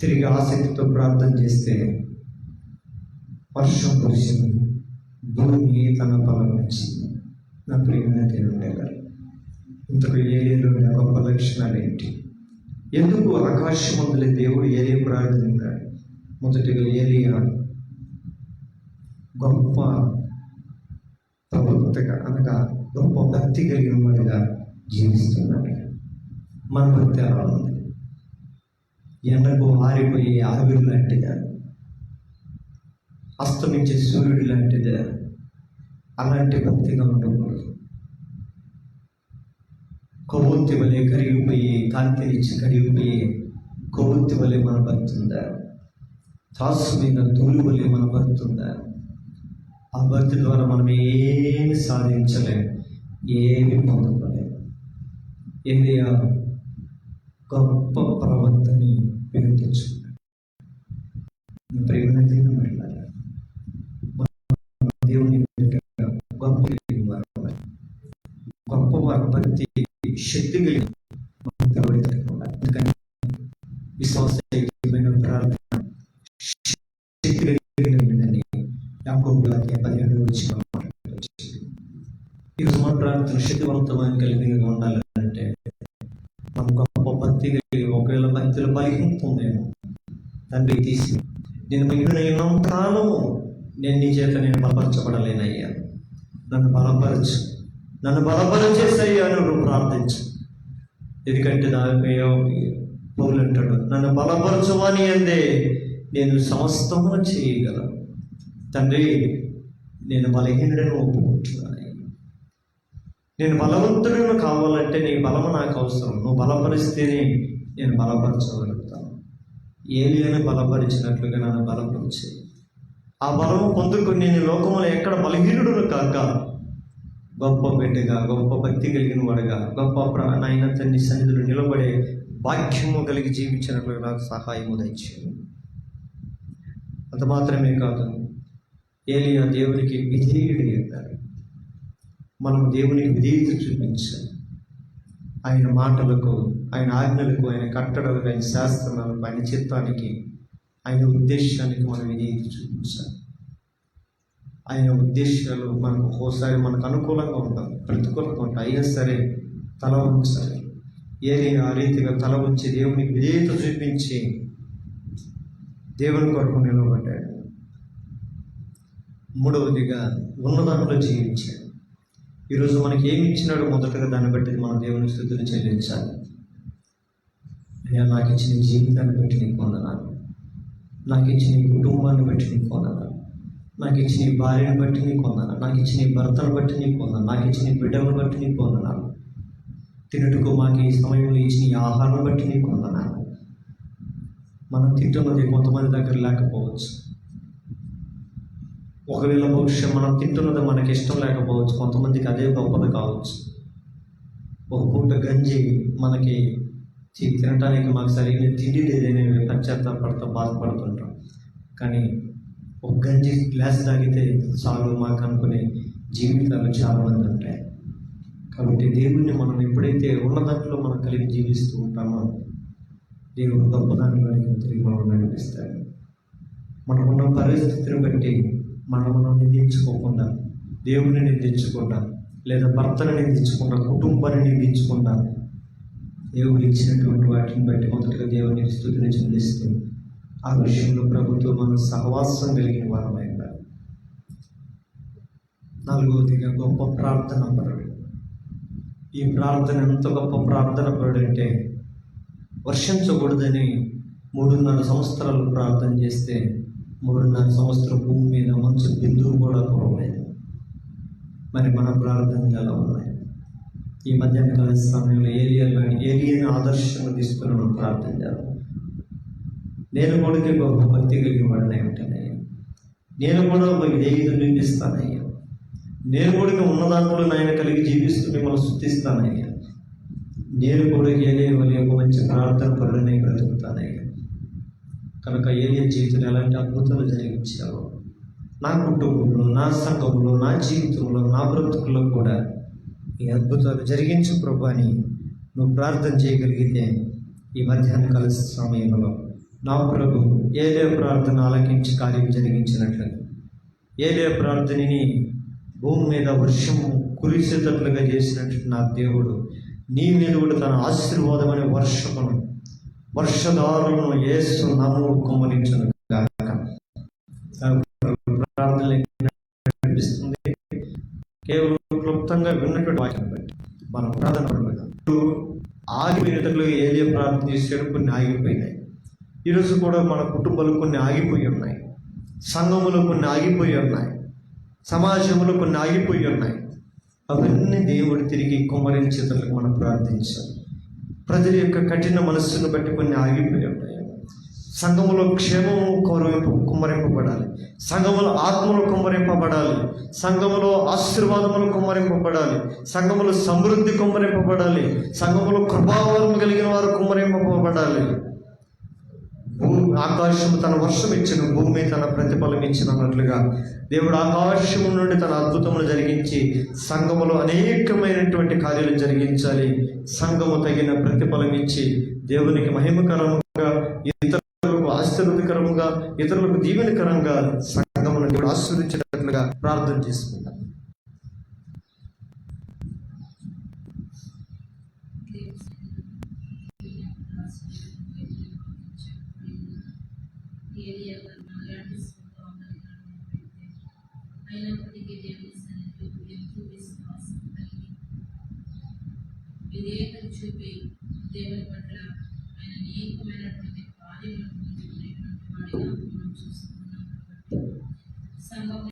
B: తిరిగి ఆసక్తితో ప్రార్థన చేస్తే వర్షం కురిసింది, భూమి తన ఫలం వచ్చింది. నా ప్రియమైన దేవుడే గారు, ఇంతకు ఏలియాలో గొప్ప లక్షణాలు ఏంటి? ఎందుకు ఆకాశమందులే దేవుడు ఏలియా ప్రార్థించాడు? మొదటిగా ఏలియా గొప్ప ప్రవక్తగా, అనగా గొప్ప భక్తి కలిగిన వాడిగా జీవిస్తున్నాడు. మన భక్తి ఎలా ఉంది? ఎండకు ఆరిపోయి ఆవిరి లాంటిదా, అస్తమించే సూర్యుడు లాంటిదా? అలాంటి భక్తిగా ఉండకూడదు. కొవ్వొత్తి వలె కరిగిపోయి, కాంతినిచ్చి కరిగిపోయి కొవ్వొత్తి వలె మన భక్తి ఉందా? త్రాసు మీద తోలు వలె మన భక్తి ఉందా? ఆ భక్తి ద్వారా మనం ఏమి సాధించలేము, ఏమి పొందలేము. ఏలియా గొప్ప ప్రవక్తని పేరు తెచ్చుకున్నాడు. ప్రేమ దేవుని గొప్ప వారి భక్తి శక్తి కలిగి అందుకని విశ్వాసమైన ప్రార్థన శక్తి కలిగినని యాకోబు 10:17 ఈరోజు మన ప్రార్థన శక్తివంతమైన కలిగి ఉండాలంటే మనం గొప్ప భక్తి కలిగి, ఒకవేళ భక్తిలో బలహీనత ఉందేమో తండ్రి తీసి, నేను మిగిలిన కాలము నేను నీ చేత నేను బలపరచబడలేనయ్యా, నన్ను బలపరచు, నన్ను బలపరచేసయ్యా నువ్వు ప్రార్థించు. ఎందుకంటే పౌలు అంటాడు, నన్ను బలపరచువని అందే నేను సమస్తమును చేయగలను. తండ్రి, నేను బలహీనుడను ఒప్పుకుంటున్నాను. నేను బలవంతుడును కావాలంటే నీ బలము నాకు అవసరం. నువ్వు బలపరిస్తేనే నేను బలపరచగలుగుతాను. ఏలియాను బలపరిచినట్లుగా నన్ను బలపరిచి, ఆ బలము పొందుకుని నేను లోకములో ఎక్కడ బలహీనుడును కాక గొప్ప బిడ్డగా, గొప్ప భక్తి కలిగిన వాడుగా, గొప్ప నాయన తండ్రి సన్నిధిలో నిలబడే భాగ్యము కలిగి జీవించినట్లుగా నాకు సహాయము దయచేయండి. అంత మాత్రమే కాదు, ఏలియా దేవునికి విధేయుడు అయ్యాడు. మనం దేవునికి విధేయత చూపించాలి. ఆయన మాటలకు, ఆయన ఆజ్ఞలకు, ఆయన కట్టడలకు, ఆయన శాస్త్రాలకు, ఆయన చిత్తానికి, ఆయన ఉద్దేశానికి మనం విధేయత చూపించాలి. ఆయన ఉద్దేశాలు మనకు ఒక్కోసారి మనకు అనుకూలంగా ఉంటాయి, ప్రతికూలంగా ఉంటాయి. అయినా సరే తల ఉంచాలి. ఏలియా ఆ రీతిగా తల ఉంచి దేవునికి విధేయత చూపించి దేవుని కొరకు నిలబడ్డాడు. మూడవదిగా ఉన్నదానిలో జీవించాడు. ఈరోజు మనకి ఏమి ఇచ్చినాడో మొదటగా దాన్ని బట్టి మన దేవుని స్తుతులు చెల్లించాలి. అయ్యా, నాకు ఇచ్చిన జీవితాన్ని బట్టి నీకు వందనాలు, నాకు ఇచ్చిన ఈ కుటుంబాన్ని బట్టి నీకు వందనాలు, నాకు ఇచ్చిన ఈ భార్యను బట్టి నీకు వందనాలు, నాకు ఇచ్చిన ఈ భర్తను బట్టి నీకు వందనాలు, నాకు ఇచ్చిన ఈ బిడ్డలను బట్టి నీకు వందనాలు, తినటుకు మాకు ఈ సమయంలో ఇచ్చిన ఈ ఆహారం బట్టి నీకు వందనాలు. మనం తింటున్నది కొంతమంది దగ్గర లేకపోవచ్చు. ఒకవేళ బహుశా మనం తింటున్నది మనకి ఇష్టం లేకపోవచ్చు, కొంతమందికి అదే గొప్పది కావచ్చు. ఒక పూట గంజి మనకి తినటానికి మాకు సరైన తిండి లేదని పశ్చాత్తాపడుతూ బాధపడుతుంటాం. కానీ ఒక గంజి గ్లాస్ తాగితే చాలు మాకు అనుకునే జీవితాలు చాలామంది ఉంటాయి. కాబట్టి దేవుణ్ణి మనం ఎప్పుడైతే ఉన్న దాంట్లో మనం కలిగి జీవిస్తూ ఉంటామో దేవుడు గొప్ప దాంట్లో తిరిగి మనం నడిపిస్తాడు. మనకున్న పరిస్థితిని బట్టి మనం నిందించుకోకుండా, దేవుని నిందించకుండా, లేదా భర్తను నిందించకుండా, కుటుంబాన్ని నిందించకుండా, దేవుడు ఇచ్చినటువంటి వాటిని బట్టి మొదటిగా దేవుని స్తుతిని చెల్లిస్తూ ఆ విషయంలో ప్రభుత్వం మన సహవాసం కలిగిన వారమై ఉండాలి. నాలుగవదిగా గొప్ప ప్రార్థన పరుడు. ఈ ప్రార్థన ఎంత గొప్ప ప్రార్థన పరుడు అంటే, వర్షించకూడదని 3.5 సంవత్సరాలు ప్రార్థన చేస్తే 3.5 సంవత్సరం భూమి మీద మంచు బిందువు కూడా కురవలేదు. మరి మన ప్రార్థనలు ఎలా ఉన్నాయి? ఈ మధ్యాహ్న కాల సమయంలో ఏలియాను ఆదర్శంగా తీసుకుని మనం ప్రార్థన చేద్దాం. నేను కూడా గొప్ప భక్తి కలిగి వాడినై ఉంటానయ్యా, నేను కూడా ఒక విధేయత చూపిస్తానయ్యా, నేను కూడా ఉన్న దాంట్లో నాయన కలిగి జీవిస్తూ మిమ్మల్ని స్తుతిస్తానయ్యా, నేను కూడా ఏలియా వలె ఒక మంచి ప్రార్థన పరుడనే బ్రతుకుతానయ్యా. కనుక ఏలియా జీవితంలో ఎలాంటి అద్భుతాలు జరిగించావో నా కుటుంబంలో, నా సంఘంలో, నా జీవితంలో, నా బ్రతుకుల్లో కూడా ఈ అద్భుతాలు జరిగించు ప్రభు అని నువ్వు ప్రార్థన చేయగలిగితే ఈ మధ్యాహ్న కాల సమయంలో నా ప్రభు ఏలియా ప్రార్థన ఆలకించి కార్యం జరిగించినట్లుగా, ఏలియా ప్రార్థనని భూమి మీద వర్షం కురిసేటట్లుగా చేసినట్లు నా దేవుడు నీ మీద కూడా తన ఆశీర్వాదమైన వర్షధారులను యేసు నామములో కుమ్మరించును గాక. ప్రార్థన కనిపిస్తుంది. కేవలం క్లుప్తంగా విన్నటువంటి వాక్యం బట్టి మనం ప్రార్థన పడలేదు. ఆగిపోయినట్లు ఏలియా ప్రార్థన చేసాడు, కొన్ని ఆగిపోయినాయి. ఈరోజు కూడా మన కుటుంబాలు కొన్ని ఆగిపోయి ఉన్నాయి, సంఘములు కొన్ని ఆగిపోయి ఉన్నాయి, సమాజంలో కొన్ని ఆగిపోయి ఉన్నాయి. అవన్నీ దేవుడు తిరిగి కుమ్మరించేందుకు మనం ప్రార్థించాలి. ప్రజల యొక్క కఠిన మనస్సును బట్టి కొన్ని ఆగిపోయి ఉన్నాయి. సంఘములో క్షేమము కుమ్మరింపబడాలి, సంఘములో ఆత్మలు కుమ్మరింపబడాలి, సంఘములో ఆశీర్వాదములు కుమ్మరింపబడాలి, సంఘములో సమృద్ధి కుమ్మరింపబడాలి, సంఘములో కృపావరం కలిగిన వారు కుమ్మరింపబడాలి. ఆకాశము తన వర్షం ఇచ్చిన, భూమి తన ప్రతిఫలం ఇచ్చినట్లుగా దేవుడు ఆకాశము నుండి తన అద్భుతములు జరిగించి సంఘములో అనేకమైనటువంటి కార్యాలు జరిగించాలి. సంఘము తగిన ప్రతిఫలం ఇచ్చి దేవునికి మహిమకరంగా, ఇతరులకు ఆశీర్వదకరంగా, ఇతరులకు దీవెనకరంగా సంఘమును దేవుడు ఆశీర్వదించినట్లుగా ప్రార్థన చేసుకుంటాం.
C: అయినప్పటికీ దేవుని సన్నిధిలో ఎంతో విశ్వాసం కలిగి విధేయతను చూపి దేవుని పట్ల ఆయన అనేకమైనటువంటి కార్యములను పొందుకునేటువంటి వాడిగా మనం చూస్తున్నాం. కాబట్టి సంఘం